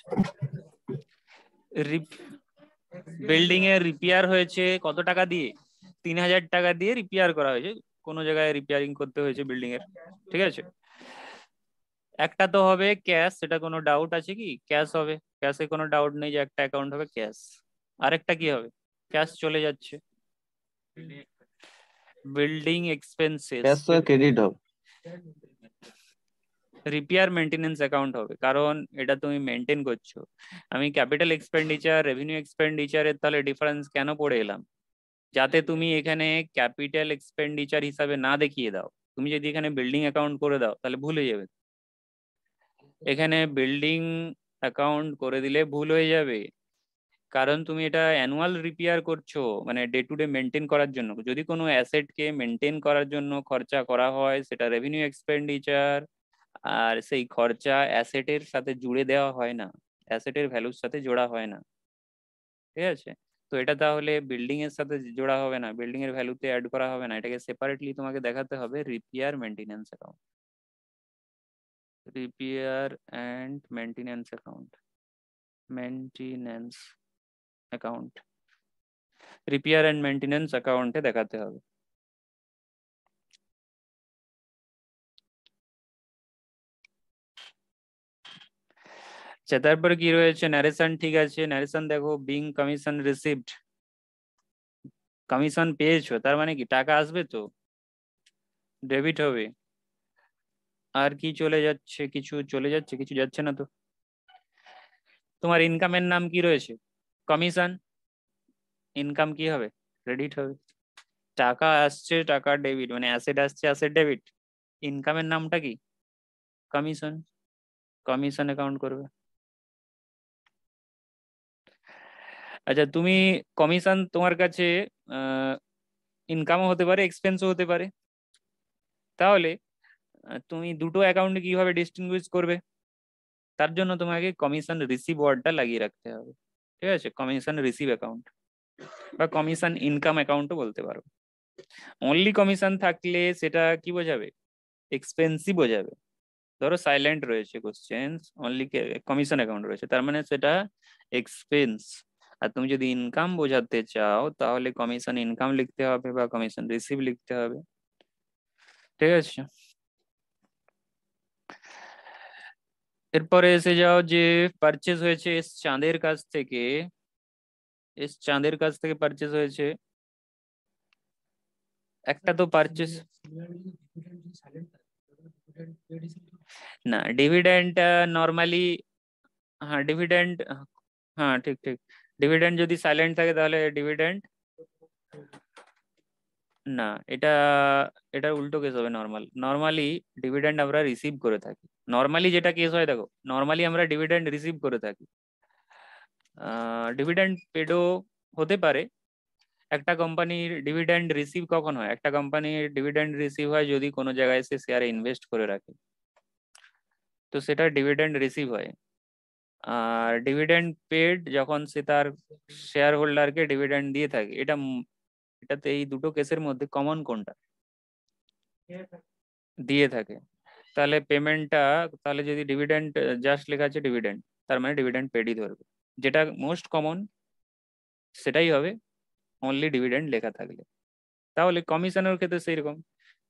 Speaker 1: Building এর রিপেয়ার হয়েছে কত টাকা দিয়ে, 3,000 টাকা দিয়ে রিপেয়ার করা হয়েছে, কোনো জায়গায় রিপেয়ারিং করতে হয়েছে বিল্ডিং এর, ঠিক আছে। একটা তো হবে ক্যাশ, সেটা কোনো ডাউট আছে কি, ক্যাশ হবে, ক্যাশে কোনো ডাউট নেই যে একটা অ্যাকাউন্ট হবে ক্যাশ। আরেকটা কি হবে, ক্যাশ চলে যাচ্ছে, বিল্ডিং এক্সপেন্সেস,
Speaker 2: ক্যাশ তো ক্রেডিট হবে।
Speaker 1: রিপেয়ার মেইনটেনেন্স অ্যাকাউন্ট হবে, কারণ এটা তুমি মেনটেন করছো। আমি ক্যাপিটাল এক্সপেন্ডিচার রেভিনিউ এক্সপেন্ডিচারের তাহলে ডিফারেন্স কেন পড়ে এলাম, যাতে তুমি এখানে ক্যাপিটাল এক্সপেন্ডিচার হিসাবে না দেখিয়ে দাও। তুমি যদি এখানে বিল্ডিং অ্যাকাউন্ট করে দাও তাহলে ভুল হয়ে যাবে, এখানে বিল্ডিং অ্যাকাউন্ট করে দিলে ভুল হয়ে যাবে, কারণ তুমি এটা অ্যানুয়াল রিপেয়ার করছো, মানে ডে টু ডে মেনটেন করার জন্য। যদি কোনো অ্যাসেটকে মেনটেন করার জন্য খরচা করা হয়, সেটা রেভিনিউ এক্সপেন্ডিচার, আর সেই খরচা অ্যাসেটের সাথে জুড়ে দেওয়া হয় না, অ্যাসেটের ভ্যালুর সাথে জোড়া হয় না, ঠিক আছে। তো এটা তাহলে বিল্ডিং এর সাথে জোড়া হবে না, বিল্ডিং এর ভ্যালুতে অ্যাড করা হবে না, এটাকে সেপারেটলি তোমাকে দেখাতে হবে repair maintenance account, repair and maintenance account, maintenance account, repair and maintenance অ্যাকাউন্টে দেখাতে হবে। আচ্ছা, তারপরে কি রয়েছে, ন্যারেশন ঠিক আছে, ন্যারেশন দেখো, বিং কমিশন রিসিভড, কমিশন পেয়েছো, তার মানে কি টাকা আসবে, তো ডেবিট হবে। আর কি চলে যাচ্ছে, কিছু চলে যাচ্ছে, কিছু যাচ্ছে না তো। তোমার ইনকামের নাম কি রয়েছে, কমিশন, ইনকাম কি হবে, ক্রেডিট হবে। টাকা আসছে, টাকা ডেবিট, মানে অ্যাসেট আসছে, অ্যাসেট ডেবিট। ইনকামের নামটা কি, কমিশন, কমিশন অ্যাকাউন্ট করবে। আচ্ছা, তুমি কমিশন তোমার কাছে ইনকামও হতে পারে, এক্সপেন্সও হতে পারে, তাহলে তুমি দুটো অ্যাকাউন্টে কিভাবে ডিস্টিংগুইশ করবে, তার জন্য তোমাকে কমিশন রিসিভ ওয়ার্ডটা লাগিয়ে রাখতে হবে, ঠিক আছে। কমিশন রিসিভ অ্যাকাউন্ট বা কমিশন ইনকাম অ্যাকাউন্টও বলতে পারো। অনলি কমিশন থাকলে সেটা কি বোঝাবে, এক্সপেন্সই বোঝাবে। ধরো সাইলেন্ট রয়েছে কোশ্চেন, অনলি কমিশন অ্যাকাউন্ট রয়েছে, তার মানে সেটা এক্সপেন্স। আর তুমি যদি ইনকাম বোঝাতে চাও তাহলে কমিশন ইনকাম লিখতে হবে বা কমিশন রিসিভ লিখতে হবে, ঠিক আছে। এরপরে এসে যাও যে পারচেজ হয়েছে এস চাঁদের কাছ থেকে, পারচেজ হয়েছে, একটা তো পারচেজ, না ডিভিডেন্ড নর্মালি, হ্যাঁ ডিভিডেন্ড, হ্যাঁ ঠিক ঠিক, ডিভিডেন্ড যদি সাইলেন্ট থাকে তাহলে ডিভিডেন্ড, না এটা, এটা উল্টো কেস হবে। নর্মালি ডিভিডেন্ড আমরা রিসিভ করে থাকি, নর্মালি যেটা কেস হয় দেখো, নর্মালি আমরা ডিভিডেন্ড রিসিভ করে থাকি। ডিভিডেন্ড পেডও হতে পারে। একটা কোম্পানির ডিভিডেন্ড রিসিভ কখন হয়, একটা কোম্পানির ডিভিডেন্ড রিসিভ হয় যদি কোনো জায়গায় সে শেয়ারে ইনভেস্ট করে রাখে, তো সেটা ডিভিডেন্ড রিসিভ হয়। আর ডিভিডেন্ড পেড যখন সে তার শেয়ার হোল্ডারকে ডিভিডেন্ড দিয়ে থাকে। এটাতে এই দুটো কেসের মধ্যে কমন কোনটা? দিয়ে থাকে। তাহলে পেমেন্টটা, তাহলে যদি ডিভিডেন্ড জাস্ট লেখা আছে ডিভিডেন্ড, তার মানে ডিভিডেন্ড পেডই ধরবে। যেটা মোস্ট কমন সেটাই হবে অনলি ডিভিডেন্ড লেখা থাকলে। তাহলে কমিশনের ক্ষেত্রে সেই রকম,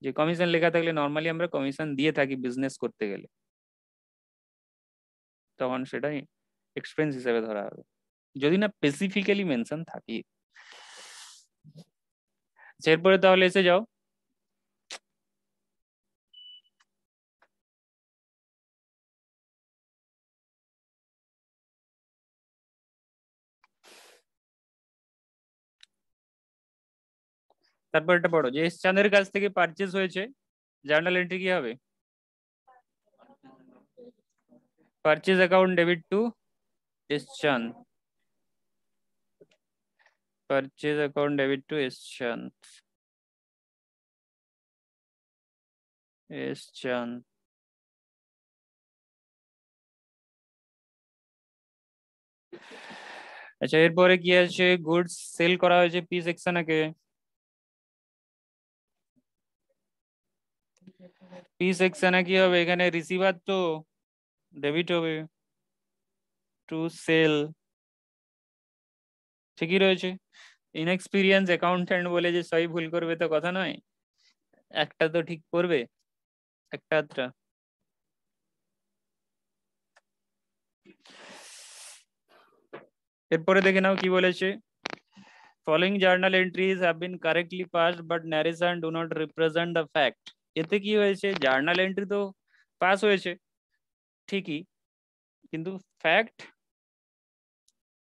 Speaker 1: যে কমিশন লেখা থাকলে নর্মালি আমরা কমিশন দিয়ে থাকি বিজনেস করতে গেলে, তখন সেটাই এক্সপেন্স হিসেবে ধরা হবে যদি না স্পেসিফিক্যালি মেনশন থাকে। এরপরে তাহলে এসে যাও তারপর এটা পড়ো যে এস চাঁদের কাছ থেকে পারচেজ হয়েছে, জার্নাল এন্ট্রি কি হবে? Purchase account debit to S Chand, purchase account debit to S Chand, S Chand. আচ্ছা এরপরে কি আছে? গুডস সেল করা হয়েছে পি সেকশনে কে, পি সেকশনে কি হবে? এখানে রিসিভার তো ডেবিট হবে টু সেল, ঠিকই রয়েছে। ইনএক্সপিরিয়েন্স অ্যাকাউন্ট্যান্ট বলে যে সবই ভুল করবে তো কথা নয়, একটা তো ঠিক করবে, একটা আধটা। এরপরে দেখে নাও কি বলেছে। Following journal entries have been correctly passed but narration do not represent the fact. এতে কি হয়েছে? জার্নাল এন্ট্রি তো পাস হয়েছে ঠিকই, কিন্তু ফ্যাক্ট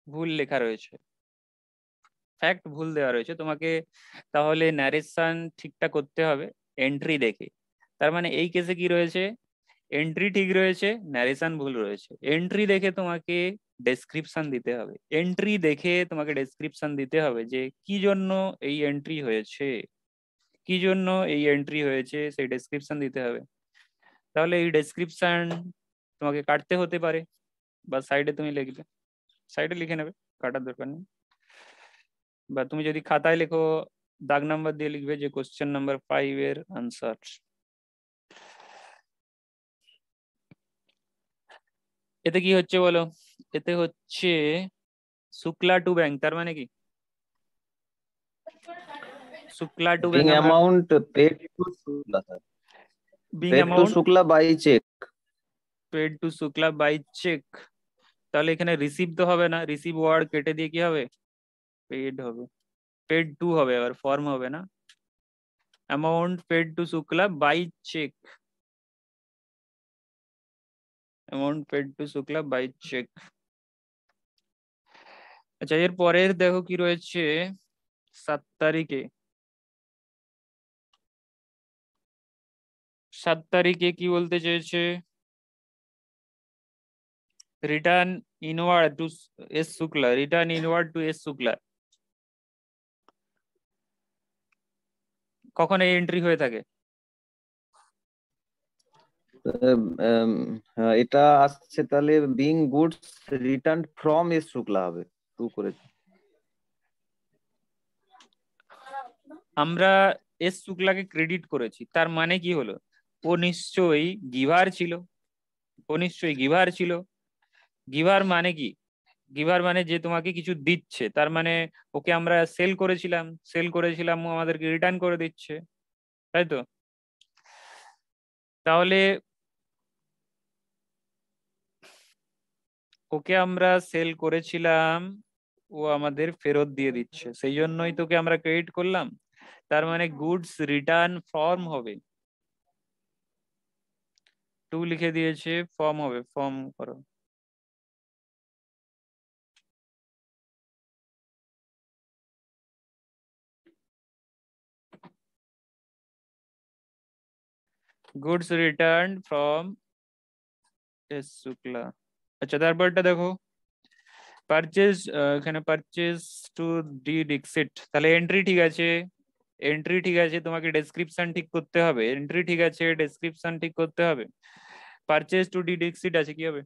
Speaker 1: ভুল লেখা রয়েছে, ফ্যাক্ট ভুল দেওয়া রয়েছে তোমাকে। তাহলে ন্যারেশন ঠিকঠাক করতে হবে এন্ট্রি দেখে। তার মানে এই কেসে কি রয়েছে? এন্ট্রি ঠিক রয়েছে, ন্যারেশন ভুল রয়েছে। এন্ট্রি দেখে তোমাকে ডেসক্রিপশন দিতে হবে, এন্ট্রি দেখে তোমাকে ডেসক্রিপশন দিতে হবে যে কি জন্য এই এন্ট্রি হয়েছে, কি জন্য এই এন্ট্রি হয়েছে সেই ডেসক্রিপশন দিতে হবে। তাহলে এই ডেসক্রিপশন তোমাকে কাটতে হতে পারে, বা সাইডে তুমি লিখবে, সাইডে লিখে নেবে, কাটার দরকার নেই। বা তুমি যদি খাতায় লেখো দাগ নাম্বার দিয়ে লিখবে যে কোশ্চেন নাম্বার 5 এর আনসার। এতে কি হচ্ছে বলো? এতে হচ্ছে শুক্লা টু ব্যাংক, তার মানে কি শুক্লা টু ব্যাংক
Speaker 2: being
Speaker 1: আমরা
Speaker 2: amount paid to Shukla, sir.
Speaker 1: Being
Speaker 2: Paid to
Speaker 1: amount
Speaker 2: Shukla by check.
Speaker 1: Paid to Shukla by cheque. তাহলে এখানে রিসিভ তো হবে না, রিসিভ ওয়ার্ড কেটে দিয়ে কি হবে? পেড হবে, পেড টু হবে, আবার ফর্ম হবে না। Amount paid to Shukla by cheque, amount paid to Shukla by cheque. আচ্ছা এর পরের দেখো কি রয়েছে 7 তারিখে, 7 তারিখে কি বলতে চেয়েছে? Return inward to S Shukla, return inward to S Shukla কখন এই এন্ট্রি হয়ে থাকে?
Speaker 2: এটা আসছে তাহলে being goods return from S Shukla হবে, টু করেছে।
Speaker 1: আমরা এস শুক্লাকে ক্রেডিট করেছি, তার মানে কি হলো? ও নিশ্চয়ই গিভার ছিল, ও নিশ্চয়ই গিভার ছিল। গিভার মানে কি? গিভার মানে যে তোমাকে কিছু দিচ্ছে, তার মানে ওকে আমরা সেল করেছিলাম, সেল করেছিলাম, ও আমাদেরকে রিটার্ন করে দিচ্ছে, তাই তো? তাহলে ওকে আমরা সেল করেছিলাম, ও আমাদের ফেরত দিয়ে দিচ্ছে, সেই জন্যই তোকে আমরা ক্রেডিট করলাম। তার মানে গুডস রিটার্ন ফর্ম হবে, টু লিখে দিয়েছে, ফর্ম হবে, ফর্ম করো। Goods return from S Shukla. আচ্ছা তারপরটা দেখো পারচেজ, এখানে পারচেজ টু ডি ডিক্সিট, তাহলে এন্ট্রি ঠিক আছে, এন্ট্রি ঠিক আছে, তোমাকে ডেসক্রিপশন ঠিক করতে হবে, এন্ট্রি ঠিক আছে, ডেসক্রিপশন ঠিক করতে হবে। পারচেজ টু ডি ডিক্সিট আছে, কি হবে?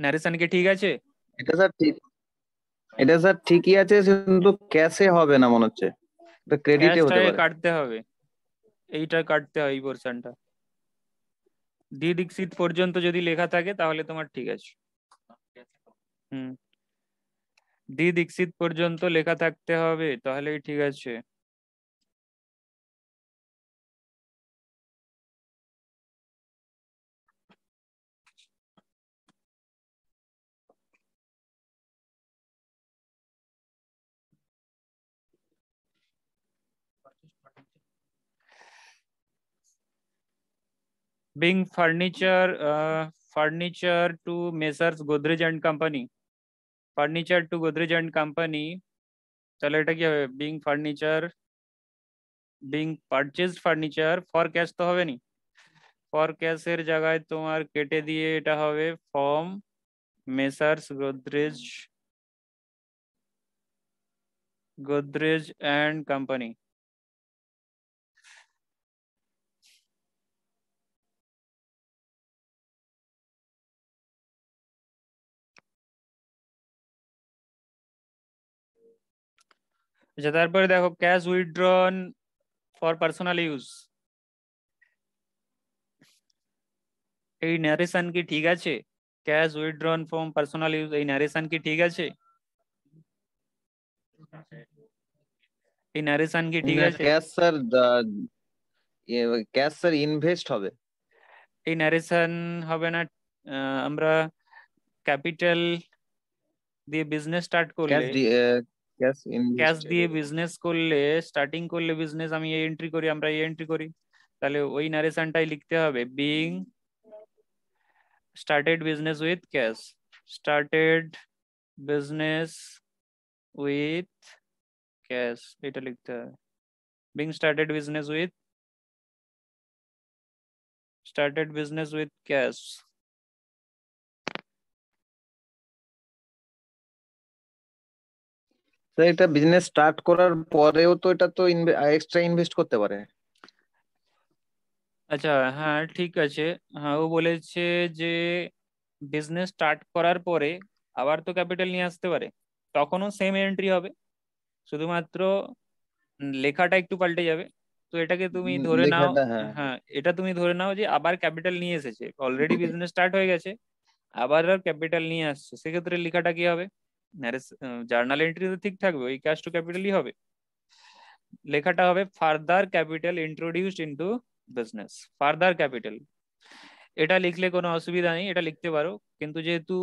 Speaker 1: নারেশন কি ঠিক আছে?
Speaker 2: এটা স্যার ঠিক, এটা স্যার ঠিকই আছে, কিন্তু ক্যাশে হবে না মনে হচ্ছে, এটা ক্রেডিটে হতে
Speaker 1: ক্যাশটাকে
Speaker 2: পারে।
Speaker 1: কাটতে হবে, এইটা কাটতে হয় এই পোর্শনটা। দি দীক্ষিত পর্যন্ত যদি লেখা থাকে তাহলে তোমার ঠিক আছে। হুম, দি দীক্ষিত পর্যন্ত লেখা থাকতে হবে তাহলেই ঠিক আছে। Being furniture to Messrs Godrej and Company, furniture to Godrej and Company, তাহলে এটা কি হবে? being purchased furniture for cash তো হবে নি, for cash এর জায়গায় তোমার কেটে দিয়ে এটা হবে from Messrs Godrej and Company। আচ্ছা, তারপরে দেখো cash withdrawn for personal use, এই ন্যারেশন কি ঠিক আছে? Cash withdrawn from personal use, এই ন্যারেশন কি ঠিক আছে? এই ন্যারেশন কি ঠিক আছে?
Speaker 2: Cash sir, cash sir invest হবে।
Speaker 1: এই ন্যারেশন হবে না। আমরা ক্যাপিটাল দিয়ে বিজনেস স্টার্ট
Speaker 2: ক্যাশ,
Speaker 1: করলে,
Speaker 2: ক্যাশ
Speaker 1: ক্যাশ
Speaker 2: ইনভেস্ট।
Speaker 1: দিয়ে বিজনেস করলে, স্টার্টিং করলে বিজনেস, আমি এই এন্ট্রি করি, আমরা এই এন্ট্রি করি, তাহলে ওই ন্যারেশনটাই লিখতে হবে, being started business with cash, started business with cash, এটা লিখতে হবে, being started business with cash.
Speaker 2: Sir এটা বিজনেস স্টার্ট করার পরেও তো এটা তো এক্সট্রা ইনভেস্ট করতে পারে।
Speaker 1: আচ্ছা, হ্যাঁ ঠিক আছে। হ্যাঁ, ও বলেছে যে বিজনেস স্টার্ট করার পরে আবার তো ক্যাপিটাল নিয়ে আসতে পারে, তখনও সেম এন্ট্রি হবে, শুধুমাত্র লেখাটা একটু পাল্টে যাবে। তো এটাকে তুমি ধরে নাও,
Speaker 2: লেখাটা, হ্যাঁ।
Speaker 1: হ্যাঁ এটা তুমি ধরে নাও যে আবার ক্যাপিটাল নিয়ে এসেছে, অলরেডি বিজনেস স্টার্ট হয়ে গেছে, আবার আর ক্যাপিটাল নিয়ে আসছে, সেক্ষেত্রে লেখাটা কি হবে? জার্নাল এন্ট্রি তো ঠিক থাকবে, ওই ক্যাশ টু ক্যাপিটালই হবে, লেখাটা হবে further capital introduced into business, further capital. এটা লিখলে কোনো অসুবিধা নেই, এটা লিখতে পারো, কিন্তু যেহেতু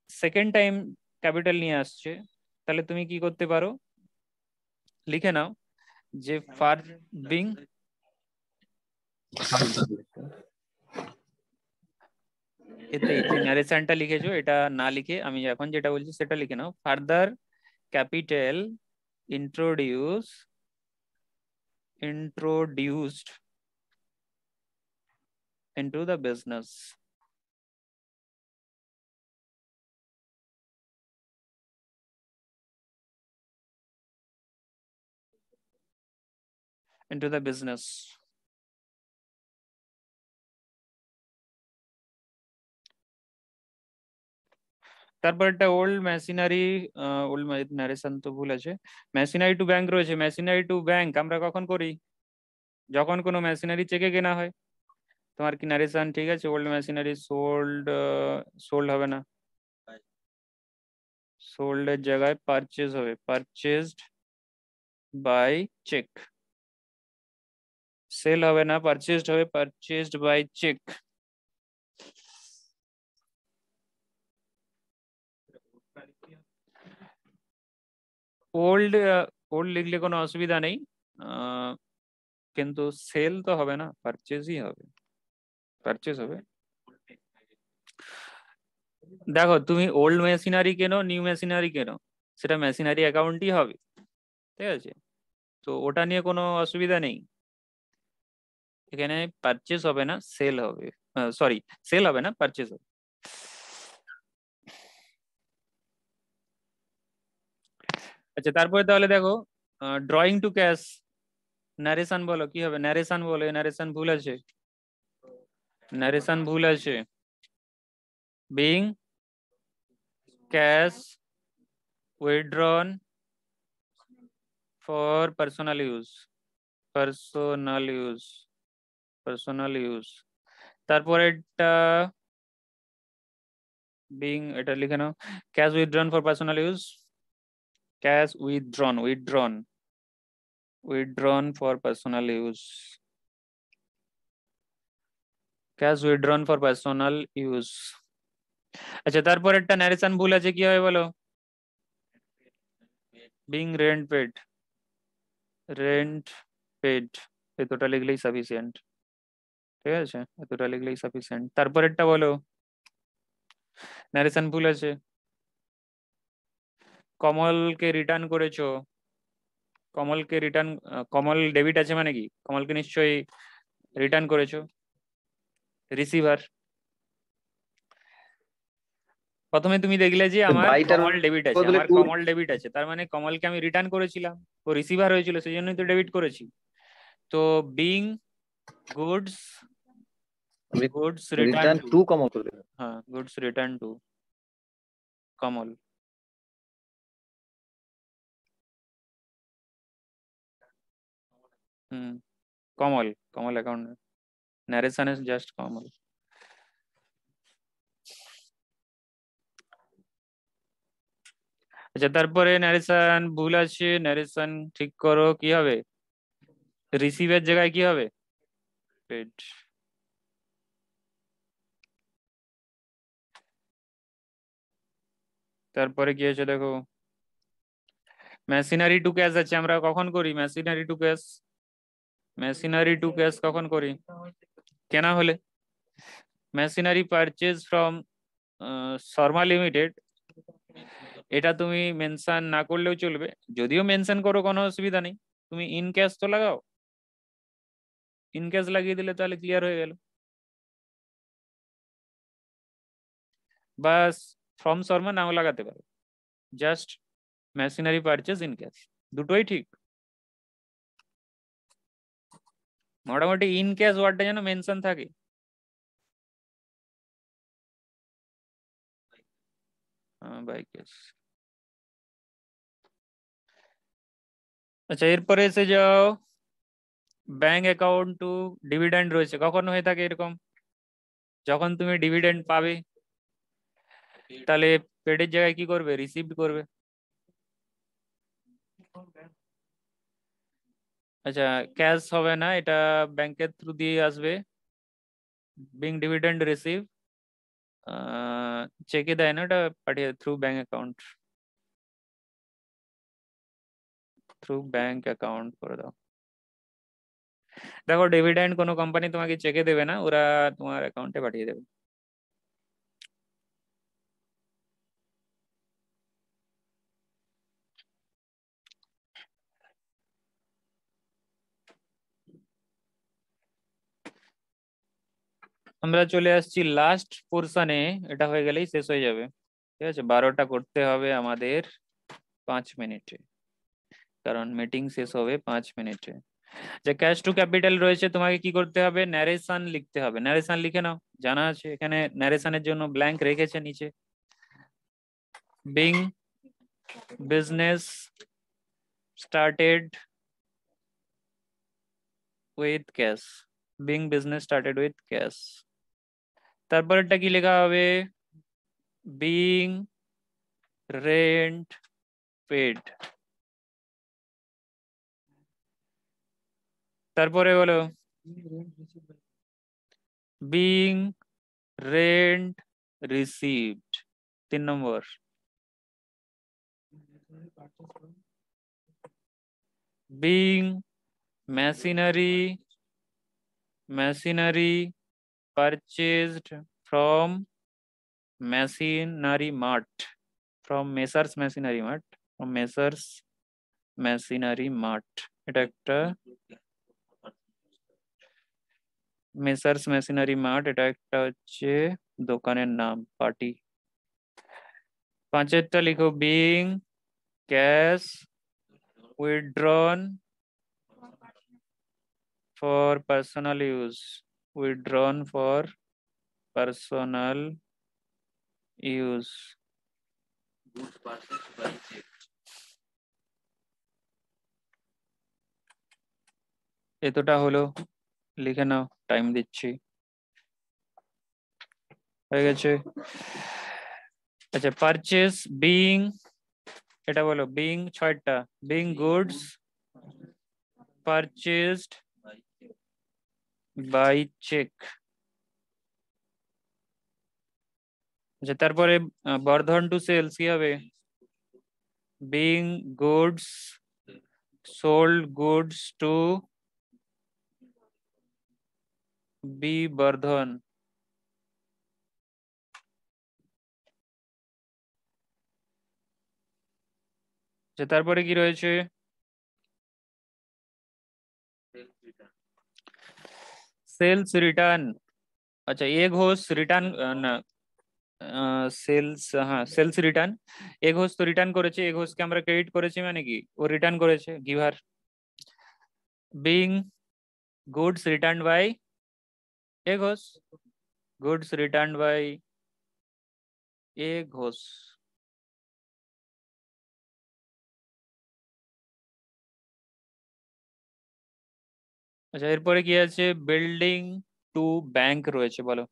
Speaker 1: সেকেন্ড টাইম ক্যাপিটাল নিয়ে আসছে, তাহলে তুমি কি করতে পারো, লিখে নাও যে ফার বিং, এতে যে ন্যারেশনটা লিখেছো এটা না লিখে আমি এখন যেটা বলছি সেটা লিখে নাও, further capital introduce introduced into the business, into the business। তারপর একটা ওল্ড মেশিনারি, ওল্ড ন্যারেশন তো ভুল আছে, মেশিনারি টু ব্যাংক রয়েছে, মেশিনারি টু ব্যাংক আমরা কখন করি? যখন কোনো মেশিনারি চেকে কেনা হয়। তোমার কি ন্যারেশন ঠিক আছে? ওল্ড মেশিনারি সোল্ড, সোল্ড হবে না, সোল্ড এর জায়গায় পারচেজ হবে, পারচেজড বাই চেক, সেল হবে না, পারচেজড হবে, purchased by cheque. Old, old লিখলে কোনো অসুবিধা নেই, কিন্তু সেল তো হবে না, পারচেজই হবে, পারচেজ হবে। দেখো তুমি ওল্ড মেশিনারি কেনো, নিউ মেশিনারি কেনো, সেটা মেশিনারি অ্যাকাউন্টই হবে, ঠিক আছে? তো ওটা নিয়ে কোনো অসুবিধা নেই, এখানে পারচেজ হবে না, সেল হবে, সরি সেল হবে না, পারচেজ হবে। আচ্ছা, তারপরে তাহলে দেখো ড্রয়িং টু ক্যাশ, ন্যারেশন বলো কি হবে? ন্যারেশন বলো, ন্যারেশন ভুল আছে, ন্যারেশন ভুল আছে, being cash withdrawn for personal use, personal use, personal use। তারপরে এটা being এটা লিখে নাও, cash withdrawn for personal use, cash withdrawn for personal use, cash withdrawn for personal use। আচ্ছা তারপর একটা ন্যারেশন ভুল আছে, কি হবে বলো? being rent paid এতটা লিখলেই সাফিসিয়েন্ট, ঠিক আছে, এতটা লিখলেই সাফিসিয়েন্ট। তারপরেরটা বলো, ন্যারেশন ভুল আছে। কমলকে রিটার্ন করেছো, কমলকে রিটার্ন, কমল ডেবিট আছে মানে কি, কমলকে নিশ্চয়ই রিটার্ন করেছো, রিসিভার। প্রথমে তুমি দেখলে যে আমার
Speaker 2: বাইটার
Speaker 1: কমল ডেবিট আছে,
Speaker 2: বদলে
Speaker 1: আমার
Speaker 2: টু।
Speaker 1: কমল ডেবিট আছে, তার মানে কমলকে আমি রিটার্ন করেছিলাম, ও রিসিভার হয়েছিল, সেই জন্যই তো ডেবিট করেছি। তো being goods, goods return
Speaker 2: return
Speaker 1: to,
Speaker 2: to Kamal করে দেবে।
Speaker 1: হ্যাঁ গুডস রিটার্ন টু কমল। হুম, Kamal, Kamal account, narration is just Kamal. আচ্ছা তারপরে ন্যারেশন ভুল আছে, ন্যারেশন ঠিক করো, কি হবে? রিসিভের জায়গায় কি হবে? পেড। তারপরে কি আছে দেখো, মেশিনারি টু ক্যাশ আছে, আমরা কখন করি machinery to cash? Machinery to cash কখন করি? কেনা হলে। Machinery purchase from Sharma limited, এটা তুমি মেনশন না করলেও চলবে, যদিও মেনশন করো কোনো অসুবিধা নেই। তুমি ইন ক্যাশ তো লাগাও, ইন ক্যাশ লাগিয়ে দিলে তাহলে ক্লিয়ার হয়ে গেল। বাস ফ্রম শর্মা নাও লাগাতে পারো, just machinery purchase in cash, দুটোই ঠিক। মোটামুটি ইন ক্যাশ ওয়ার্ডটা যেন মেনশন থাকে। By cash. আচ্ছা এরপরে এসে যাও, ব্যাংক অ্যাকাউন্ট টু ডিভিডেন্ড রয়েছে, কখন হয়ে থাকে এরকম? যখন তুমি ডিভিডেন্ড পাবে, তাহলে পেডের জায়গায় কি করবে? রিসিভড করবে। আচ্ছা ক্যাশ হবে না, এটা ব্যাংকের থ্রু দিয়ে আসবে, বিং ডিভিডেন্ড রিসিভ, চেকে দেয় না, এটা পাঠিয়ে through bank account, through bank account করে দাও। দেখো ডিভিডেন্ড কোনো কোম্পানি তোমাকে চেকে দেবে না, ওরা তোমার অ্যাকাউন্টে পাঠিয়ে দেবে। আমরা চলে আসছি লাস্ট পোর্শনে, এটা হয়ে গেলেই শেষ হয়ে যাবে, ঠিক আছে। 12টা করতে হবে আমাদের 5 মিনিটে, কারণ মিটিং শেষ হবে 5 মিনিটে। যে ক্যাশ টু ক্যাপিটাল রয়েছে, তোমাকে কি করতে হবে? ন্যারেশন লিখতে হবে, ন্যারেশন লিখে নাও, জানা আছে এখানে ন্যারেশনের জন্য ব্ল্যাঙ্ক রেখেছে নিচে। Being business started with cash, being business started with cash. তারপরেরটা কি লেখা হবে? Being rent paid. তারপরে বলো, being rent received, 3 number. Being machinery purchased from machinery mart, from Messrs machinery mart, from Messrs machinery mart, এটা একটা messrs machinery mart, এটা একটা হচ্ছে দোকানের নাম, পার্টি। 5এরটা লিখো, being cash withdrawn for personal use, withdrawn for personal use। এতটা হলো, লিখে নাও, টাইম দিচ্ছি, হয়ে গেছে। আচ্ছা, পারচেস বিং, এটা বলো, বিং 6টা, being goods purchased by cheque. আচ্ছা, তারপরে বর্ধন টু সেলস কি হবে? Being goods sold goods to B Bardhan. আচ্ছা, তারপরে কি রয়েছে? Sales return. আচ্ছা, এ ঘোষ রিটার্ন, না, সেলস, হ্যাঁ সেলস রিটার্ন। এ ঘোষ তো রিটার্ন করেছে, এ ঘোষকে আমরা ক্রেডিট করেছি মানে কি ও রিটার্ন করেছে, giver. Being goods return by A Ghosh, goods return by A Ghosh. আচ্ছা, এরপরে কি আছে? বিল্ডিং টু ব্যাংক রয়েছে, বলো।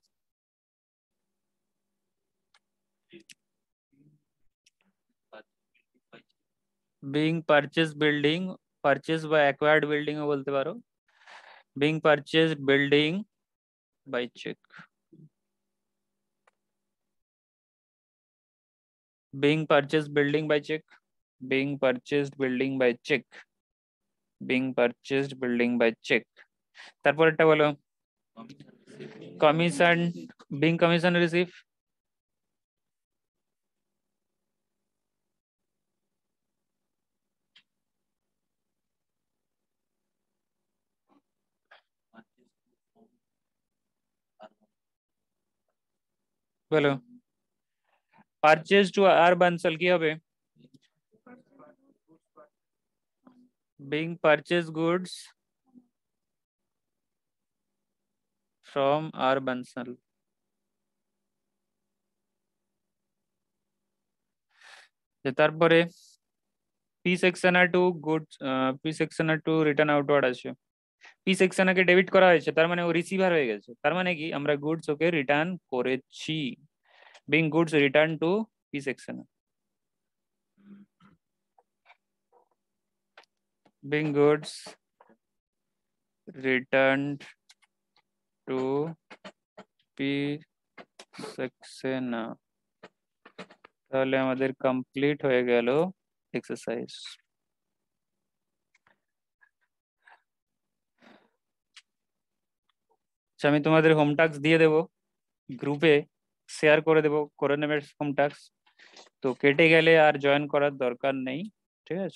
Speaker 1: বিং পারচেজ বিল্ডিং, পারচেজ বা অ্যাকোয়ার্ড বিল্ডিং ও বলতে পারো। Being purchase building by cheque, being purchase building by cheque, being purchased building by cheque, being purchased building by cheque. তারপরেরটা বলো, কমিশন, বিং কমিশন রিসিভ। বলো, purchase to R Bansal কি হবে? Being purchase goods from R Bansal. তারপরে P section R to goods, P section R to return outward আছে। P সেকশনকে debit করা হয়েছে, তার মানে ও রিসিভার হয়ে গেছে, তার মানে কি আমরা গুডস ওকে রিটার্ন করেছি। Being goods return two P section, being goods return two P section. তাহলে আমাদের কমপ্লিট হয়ে গেল এক্সারসাইজ। আচ্ছা, আমি তোমাদের হোম টাস্ক দিয়ে দেবো, গ্রুপে শেয়ার করে দেবো, করে নেবে হোম টাস্ক। তো কেটে গেলে আর জয়েন করার দরকার নেই, ঠিক আছে।